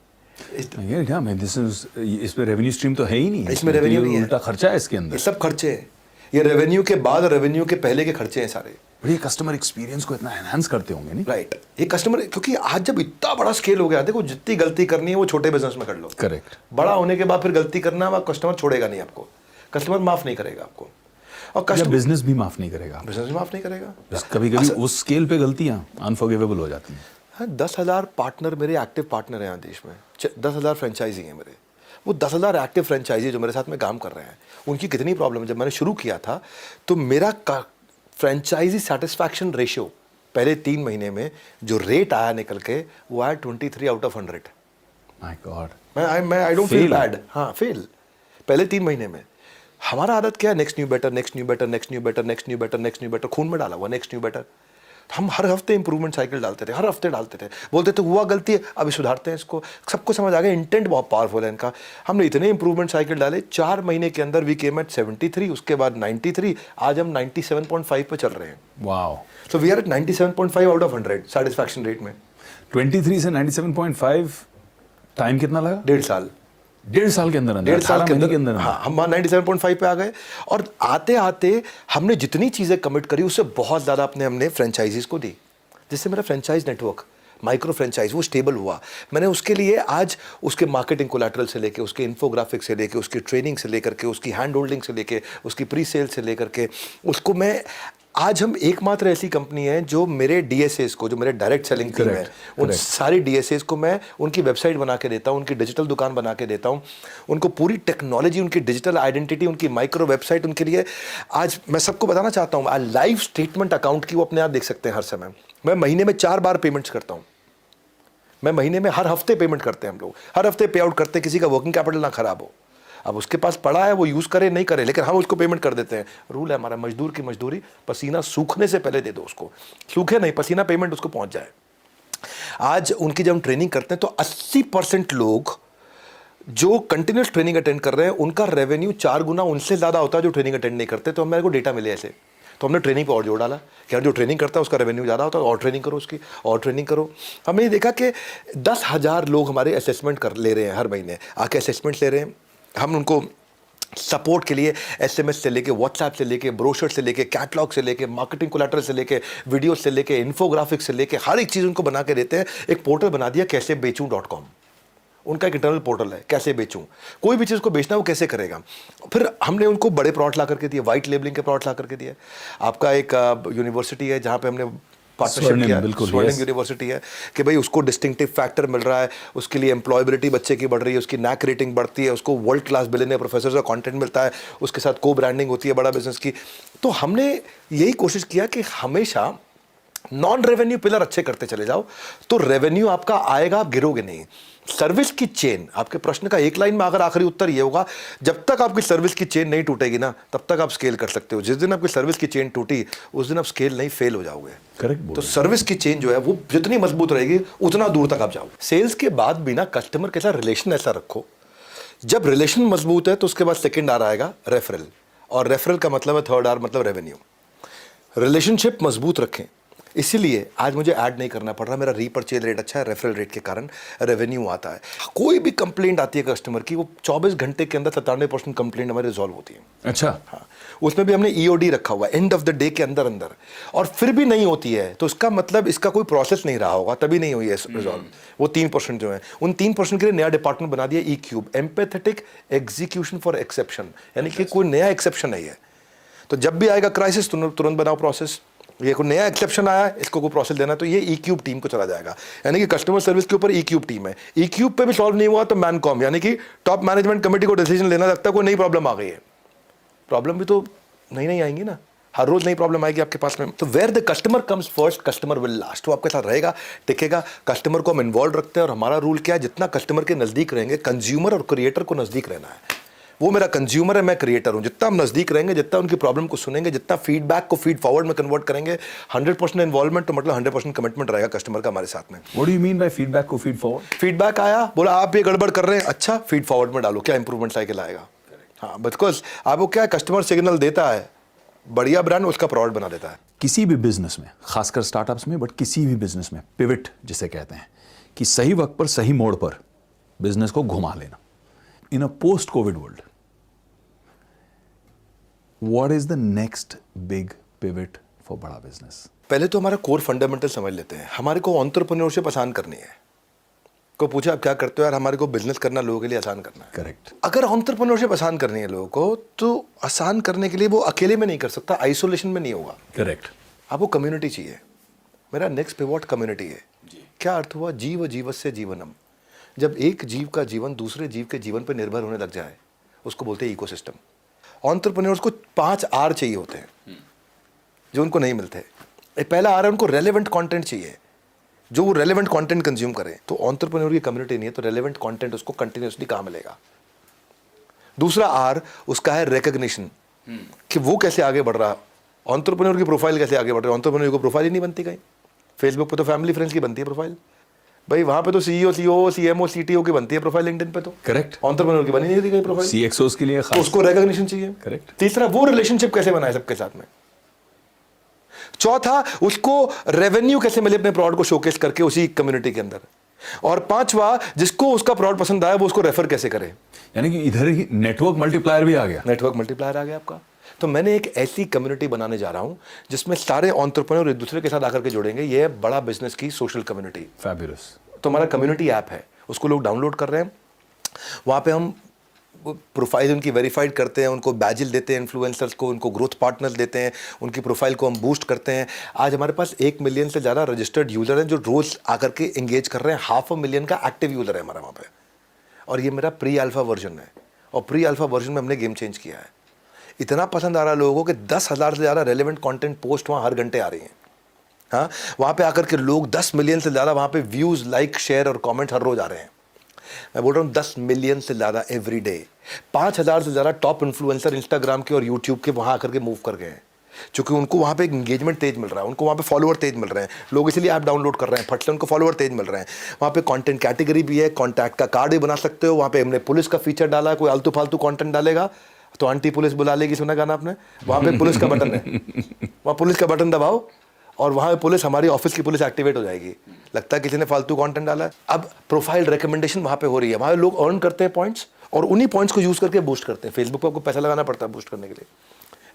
ये क्या मैं इस पे रेवेन्यू स्ट्रीम तो है ही नहीं, इसमें तो revenue ये नहीं है। उल्टा खर्चा है इसके ये अंदर। सब खर्चे हैं, ये रेवेन्यू के बाद रेवेन्यू के पहले के खर्चे हैं सारे। बड़ी कस्टमर एक्सपीरियंस को इतना एनहांस करते होंगे नहीं? राइट, ये कस्टमर, क्योंकि आज जब इतना बड़ा स्केल हो गया, देखो जितनी गलती करनी है वो छोटे बिजनेस में कर लो। करेक्ट। बड़ा होने के बाद फिर गलती करना, वह कस्टमर छोड़ेगा नहीं आपको, कस्टमर माफ नहीं करेगा आपको, और या कस्टमर बिजनेस भी माफ नहीं करेगा। बिजनेस भी माफ नहीं करेगा। कभी कभी उस स्केल पे गलतियां अनफॉरगिवेबल हो जाती हैं। हाँ, 10,000 पार्टनर मेरे एक्टिव पार्टनर हैं यहाँ देश में, 10,000 फ्रेंचाइजी हैं मेरे। वो 10,000 एक्टिव फ्रेंचाइजी जो मेरे साथ में काम कर रहे हैं, उनकी कितनी प्रॉब्लम है। जब मैंने शुरू किया था तो मेरा फ्रेंचाइजी सेटिस्फैक्शन रेशियो पहले 3 महीने में जो रेट आया निकल के, वो आया 23 आउट ऑफ 100। My god. मैं I don't feel Fail. Bad. हाँ, फेल पहले 3 महीने में। हमारा आदत क्या है, next new better, next new better, next new better, next new better, next new better, खून में डाला हुआ नेक्स्ट न्यू बेटर। हम हर हफ्ते इंप्रूवमेंट साइकिल डालते थे, हर हफ्ते डालते थे, बोलते थे हुआ गलती है अभी सुधारते हैं इसको। सबको समझ आ गया इंटेंट बहुत पावरफुल है इनका। हमने इतने इंप्रूवमेंट साइकिल डाले, 4 महीने के अंदर वी केम एट 73, उसके बाद 93, आज हम 97.5 पे चल रहे हैं। Wow. So we are at 97.5 out of 100 satisfaction rate में। 23 से 97.5 टाइम कितना लगा? 1.5 साल। 1.5 साल के अंदर 1.5 साल के अंदर हाँ। हाँ, हम 97.5 पे आ गए। और आते आते हमने जितनी चीज़ें कमिट करी उससे बहुत ज़्यादा हमने फ्रेंचाइजीज को दी, जिससे मेरा फ्रेंचाइज नेटवर्क, माइक्रो फ्रेंचाइज, वो स्टेबल हुआ। मैंने उसके लिए आज उसके मार्केटिंग कोलैटरल से लेके, उसके इन्फोग्राफिक से लेके, उसकी ट्रेनिंग से लेकर के, उसकी हैंड होल्डिंग से लेके, उसकी प्री सेल से लेकर के, उसको मैं आज हम एकमात्र ऐसी कंपनी है जो मेरे डीएसएस को, जो मेरे डायरेक्ट सेलिंग टीम है, उन सारी डीएसएस को मैं उनकी वेबसाइट बना के देता हूँ, उनकी डिजिटल दुकान बना के देता हूँ, उनको पूरी टेक्नोलॉजी, उनकी डिजिटल आइडेंटिटी, उनकी माइक्रो वेबसाइट उनके लिए। आज मैं सबको बताना चाहता हूँ, लाइव स्टेटमेंट अकाउंट की वो अपने आप देख सकते हैं हर समय। मैं महीने में 4 बार पेमेंट्स करता हूँ। मैं महीने में हर हफ्ते पेमेंट करते हैं हम लोग, हर हफ्ते पे आउट करते हैं, किसी का वर्किंग कैपिटल ना खराब हो। अब उसके पास पड़ा है, वो यूज़ करे नहीं करे, लेकिन हम उसको पेमेंट कर देते हैं। रूल है हमारा, मजदूर की मजदूरी, पसीना सूखने से पहले दे दो उसको, सूखे नहीं, पसीना पेमेंट उसको पहुंच जाए। आज उनकी जब हम ट्रेनिंग करते हैं तो 80% लोग जो कंटिन्यूस ट्रेनिंग अटेंड कर रहे हैं, उनका रेवेन्यू 4 गुना उनसे ज़्यादा होता है जो ट्रेनिंग अटेंड नहीं करते। तो मेरे को डेटा मिले ऐसे, तो हमने ट्रेनिंग पे और जोड़ डाला कि यार जो ट्रेनिंग करता है उसका रेवेन्यू ज़्यादा होता है, और ट्रेनिंग करो उसकी, और ट्रेनिंग करो। हमने ये देखा कि 10,000 लोग हमारे असेसमेंट कर ले रहे हैं, हर महीने आके असेसमेंट ले रहे हैं। हम उनको सपोर्ट के लिए एसएमएस से लेके, व्हाट्सएप से लेके, ब्रोशर से लेके, कैटलॉग से लेके, मार्केटिंग कोलैटरल से लेके, वीडियो से लेके, इन्फोग्राफिक्स से लेके, हर एक चीज़ उनको बना के देते हैं। एक पोर्टल बना दिया कैसे बेचूं.com, उनका एक इंटरनल पोर्टल है, कैसे बेचूं, कोई भी चीज़ को बेचना वो कैसे करेगा। फिर हमने उनको बड़े प्रोडक्ट ला करके दिए, वाइट लेबलिंग के प्रोडक्ट ला करके दिए। आपका एक यूनिवर्सिटी है जहाँ पे हमने पार्टनरशिप किया, स्वर्णिम यूनिवर्सिटी है, कि भाई उसको डिस्टिंक्टिव फैक्टर मिल रहा है, उसके लिए एम्प्लॉयबिलिटी बच्चे की बढ़ रही है, उसकी नैक रेटिंग बढ़ती है, उसको वर्ल्ड क्लास बिलियनियर प्रोफेसर का कंटेंट मिलता है, उसके साथ को ब्रांडिंग होती है बड़ा बिजनेस की। तो हमने यही कोशिश किया कि हमेशा नॉन रेवेन्यू पिलर अच्छे करते चले जाओ, तो रेवेन्यू आपका आएगा, आप गिरोगे नहीं। सर्विस की चेन, आपके प्रश्न का एक लाइन में अगर आखिरी उत्तर ये होगा, जब तक आपकी सर्विस की चेन नहीं टूटेगी ना, तब तक आप स्केल कर सकते हो। जिस दिन आपकी सर्विस की चेन टूटी, उस दिन आप स्केल नहीं, फेल हो जाओगे। करेक्ट। तो सर्विस की चेन जो है वो जितनी मजबूत रहेगी उतना दूर तक आप जाओ। सेल्स के बाद भी ना कस्टमर के साथ रिलेशन ऐसा रखो, जब रिलेशन मजबूत है तो उसके बाद सेकेंड आर आएगा रेफरल, और रेफरल का मतलब है थर्ड आर मतलब रेवेन्यू। रिलेशनशिप मजबूत रखें, इसीलिए आज मुझे ऐड नहीं करना पड़ रहा, मेरा रीपरचेज रेट अच्छा है, रेफरल रेट के कारण रेवेन्यू आता है। कोई भी कंप्लेंट आती है कस्टमर की, वो 24 घंटे के अंदर 97% कंप्लेंट हमारी रिजॉल्व होती है। अच्छा। हाँ, उसमें भी हमने ईओडी रखा हुआ है, एंड ऑफ द डे के अंदर अंदर, और फिर भी नहीं होती है तो इसका मतलब इसका कोई प्रोसेस नहीं रहा होगा, तभी नहीं हुई है रिजॉल्व। वो 3% जो है, उन 3% के लिए नया डिपार्टमेंट बना दिया, E-Cube, empathetic execution for exception, यानी कि कोई नया एक्सेप्शन नहीं है। तो जब भी आएगा क्राइसिस, तुरंत बनाओ प्रोसेस। ये कोई नया एक्सेप्शन आया, इसको कोई प्रोसेस देना, तो ये E-Cube टीम को चला जाएगा, यानी कि कस्टमर सर्विस के ऊपर E-Cube टीम है। E-Cube पे भी सॉल्व नहीं हुआ तो मैनकॉम, यानी कि टॉप मैनेजमेंट कमेटी को डिसीजन लेना लगता है कोई नई प्रॉब्लम आ गई है। प्रॉब्लम भी तो नहीं आएंगी ना, हर रोज नई प्रॉब्लम आएगी आपके पास में। तो where the customer comes first, customer will last. वो आपके साथ रहेगा, टिकेगा। कस्टमर को हम इन्वॉल्व रखते हैं, और हमारा रूल क्या है, जितना कस्टमर के नजदीक रहेंगे, कंज्यूमर और क्रिएटर को नजदीक रहना है। वो मेरा कंज्यूमर है, मैं क्रिएटर हूं। जितना हम नजदीक रहेंगे, जितना उनकी प्रॉब्लम को सुनेंगे, जितना फीडबैक को फीड फॉरवर्ड में कन्वर्ट करेंगे, 100% इन्वॉल्वमेंट, तो मतलब 100% कमिटमेंट रहेगा कस्टमर का हमारे साथ में। What do you mean by feedback को फीड फॉरवर्ड? फीडबैक आया, बोला आप ये गड़बड़ कर रहे हैं, अच्छा फीड फॉरवर्ड में डालो, क्या इंप्रूवमेंट साइकिल आएगा। हाँ, बिकॉज आपको क्या है, कस्टमर सिग्नल देता है, बढ़िया ब्रांड उसका प्रोडक्ट बना देता है। किसी भी बिजनेस में, खासकर स्टार्टअप्स में, बट किसी भी बिजनेस में पिवट जिसे कहते हैं, कि सही वक्त पर सही मोड़ पर बिजनेस को घुमा लेना. In a post covid world, what is the next big pivot for Bada business? पहले तो हमारा कोर फंडामेंटल समझ लेते हैं. हमारे को एंटरप्रेन्योरशिप आसान करनी है. को पूछा आप क्या करते हो यार, हमारे को बिजनेस करना लोगों के लिए आसान करना है. करेक्ट. अगर एंटरप्रेन्योरशिप आसान करनी है लोगों को, तो आसान करने के लिए वो अकेले में नहीं कर सकता, आइसोलेशन में नहीं होगा. करेक्ट. आपको कम्युनिटी चाहिए. मेरा नेक्स्ट पिवट कम्युनिटी है. क्या अर्थ हुआ? जीव जीवस्य जीवनम. जब एक जीव का जीवन दूसरे जीव के जीवन पर निर्भर होने लग जाए, उसको बोलते हैं इकोसिस्टम. एंटरप्रेन्योर्स को 5 आर चाहिए होते हैं जो उनको नहीं मिलते. पहला आर है, उनको रेलेवेंट कंटेंट चाहिए, जो वो रेलेवेंट कंटेंट कंज्यूम करें. तो एंटरप्रेन्योर की कम्युनिटी नहीं है तो रेलेवेंट कंटेंट उसको कंटिन्यूअसली कहाँ मिलेगा. दूसरा आर उसका है रिकग्निशन, कि वो कैसे आगे बढ़ रहा. एंटरप्रेन्योर की प्रोफाइल कैसे आगे बढ़ रही है. एंटरप्रेन्योर को प्रोफाइल ही नहीं बनती कहीं. फेसबुक पे तो फैमिली फ्रेंड्स की बनती है प्रोफाइल भाई, वहां पे तो सीईओ सीओ सीएमओ सीटीओ की बनती है प्रोफाइल. लिंक्डइन पे तो करेक्ट. एंटरप्रेन्योर की बनी नहीं थी कहीं प्रोफाइल. सीएक्सओस के लिए तो खास. उसको रिकग्निशन चाहिए. करेक्ट. तीसरा वो रिलेशनशिप कैसे बनाए सबके साथ में. चौथा उसको रेवेन्यू कैसे मिले अपने प्रोडक्ट को शोकेस करके उसी कम्युनिटी के अंदर. और पांचवा जिसको उसका प्रोडक्ट पसंद आया वो उसको रेफर कैसे करे. यानी कि इधर ही नेटवर्क मल्टीप्लायर भी आ गया. नेटवर्क मल्टीप्लायर आ गया आपका. तो मैंने एक ऐसी कम्युनिटी बनाने जा रहा हूं जिसमें सारे एंटरप्रेन्योर एक दूसरे के साथ आकर के जुड़ेंगे. ये है बड़ा बिजनेस की सोशल कम्युनिटी. फैबुलस. तो हमारा कम्युनिटी ऐप है, उसको लोग डाउनलोड कर रहे हैं. वहाँ पे हम प्रोफाइल उनकी वेरीफाइड करते हैं, उनको बैजिल देते हैं इन्फ्लुएंसर्स को, उनको ग्रोथ पार्टनर्स देते हैं, उनकी प्रोफाइल को हम बूस्ट करते हैं. आज हमारे पास 1 मिलियन से ज़्यादा रजिस्टर्ड यूज़र हैं जो रोज़ आकर के एंगेज कर रहे हैं. 500,000 का एक्टिव यूज़र है हमारा वहाँ पे. और ये मेरा प्री अल्फा वर्जन है. और प्री अल्फा वर्जन में हमने गेम चेंज किया है. इतना पसंद आ रहा है लोगों को कि 10,000 से ज़्यादा रेलेवेंट कंटेंट पोस्ट वहाँ हर घंटे आ रही हैं. हाँ, वहाँ पे आकर के लोग 10 मिलियन से ज़्यादा वहाँ पे व्यूज़, लाइक, शेयर और कमेंट हर रोज़ आ रहे हैं. मैं बोल रहा हूँ 10 मिलियन से ज़्यादा एवरी डे. 5,000 से ज़्यादा टॉप इन्फ्लुएंसर इंस्टाग्राम के और यूट्यूब के वहाँ आकर के मूव कर गए हैं, क्योंकि उनको वहाँ पे एक इंगेजमेंट तेज मिल रहा है, उनको वहाँ पे फॉलोअर तेज मिल रहे हैं. लोग इसलिए ऐप डाउनलोड कर रहे हैं, फट से उनको फॉलोअर तेज मिल रहे हैं. वहाँ पे कंटेंट कैटेगरी भी है, कॉन्टैक्ट का कार्ड भी बना सकते हो. वहाँ पे हमने पुलिस का फीचर डाला है. कोई आलतू फालतू कंटेंट डालेगा तो आंटी पुलिस बुला लेगी, सुना गाना आपने. वहाँ पे पुलिस का बटन है, वहाँ पुलिस का बटन दबाओ और वहाँ पे पुलिस, हमारी ऑफिस की पुलिस एक्टिवेट हो जाएगी. लगता है किसी ने फालतू कंटेंट डाला है. अब प्रोफाइल रिकमेंडेशन वहाँ पे हो रही है. वहाँ लोग अर्न करते हैं पॉइंट्स और उन्हीं पॉइंट्स को यूज़ करके बूस्ट करते हैं. फेसबुक पर आपको पैसा लगाना पड़ता है बूस्ट करने के लिए,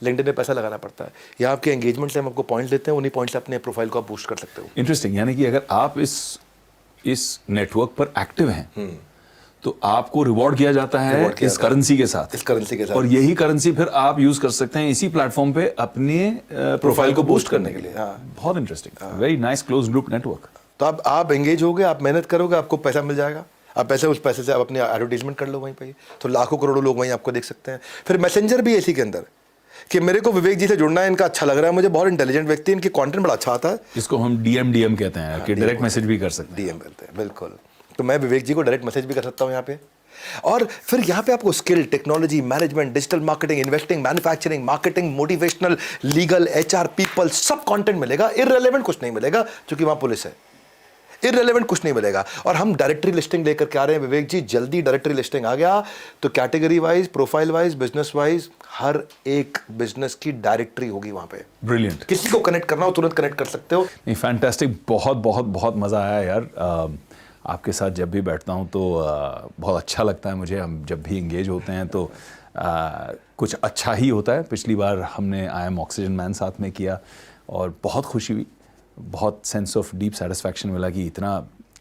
लिंक्डइन में पैसा लगाना पड़ता है. यहाँ आपके एंगेजमेंट से हम आपको पॉइंट्स देते हैं, उन्हीं पॉइंट्स से अपने प्रोफाइल को आप बूस्ट कर सकते हो. इंटरेस्टिंग. यानी कि अगर आप इस नेटवर्क पर एक्टिव हैं तो आपको रिवॉर्ड किया जाता है इस करेंसी के साथ. इस करेंसी के साथ. और यही करेंसी फिर आप यूज कर सकते हैं इसी प्लेटफॉर्म पे अपने प्रोफाइल को बूस्ट करने के लिए. बहुत interesting. Very nice close loop network. तो आप एंगेज होगे, आप मेहनत करोगे, आपको पैसा मिल जाएगा. आप उस पैसे से आप अपनी एडवर्टीजमेंट कर लो वहीं पे, तो लाखों करोड़ों लोग वहीं आपको देख सकते हैं. फिर मैसेंजर भी इसी के अंदर कि मेरे को विवेक जी से जुड़ना है, इनका अच्छा लग रहा है मुझे, बहुत इंटेलिजेंट व्यक्ति, इनकी कंटेंट बड़ा अच्छा आता है. इसको हम डीएम कहते हैं कि डायरेक्ट मैसेज भी कर सकते हैं. डीएम करते हैं, बिल्कुल. तो मैं विवेक जी को डायरेक्ट मैसेज भी कर सकता हूँ यहाँ पे. और फिर यहाँ पे आपको skill, technology, management, digital marketing, investing, manufacturing, marketing, motivational, legal, HR, people, सब कंटेंट मिलेगा. इररिलेवेंट कुछ नहीं मिलेगा क्योंकि वहाँ पुलिस है. इररिलेवेंट कुछ नहीं मिलेगा. और हम डायरेक्टरी लिस्टिंग लेकर के आ रहे हैं विवेक जी. जल्दी डायरेक्टरी लिस्टिंग आ गया तो category wise, profile wise, business wise हर एक बिजनेस की डायरेक्टरी होगी वहाँ पे. ब्रिलियंट. किसी को कनेक्ट करना हो तुरंत कनेक्ट कर सकते हो. नहीं, फैंटास्टिक. बहुत बहुत बहुत मज़ा आया यार. आपके साथ जब भी बैठता हूँ तो बहुत अच्छा लगता है मुझे. हम जब भी इंगेज होते हैं तो कुछ अच्छा ही होता है. पिछली बार हमने आई एम ऑक्सीजन मैन साथ में किया और बहुत खुशी हुई, बहुत सेंस ऑफ डीप सेटिस्फैक्शन मिला कि इतना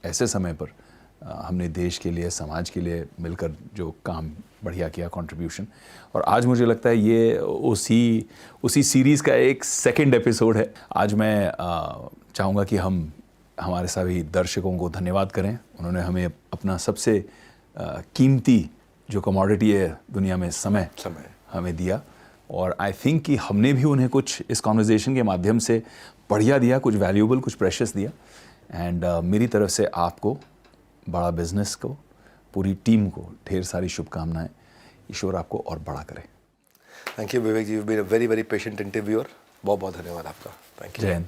ऐसे समय पर हमने देश के लिए, समाज के लिए मिलकर जो काम बढ़िया किया, कंट्रीब्यूशन. और आज मुझे लगता है ये उसी सीरीज़ का एक सेकंड एपिसोड है. आज मैं चाहूँगा कि हम हमारे सभी दर्शकों को धन्यवाद करें. उन्होंने हमें अपना सबसे कीमती जो कमोडिटी है दुनिया में, समय हमें दिया. और आई थिंक कि हमने भी उन्हें कुछ इस कॉन्वर्जेशन के माध्यम से बढ़िया दिया, कुछ वैल्यूएबल, कुछ प्रेशियस दिया. एंड मेरी तरफ से आपको, बड़ा बिजनेस को, पूरी टीम को ढेर सारी शुभकामनाएं. ईश्वर आपको और बड़ा करे. Thank you Vivek ji. You been a very very patient interviewer. बहुत बहुत धन्यवाद आपका. Thank you. जय हिंद.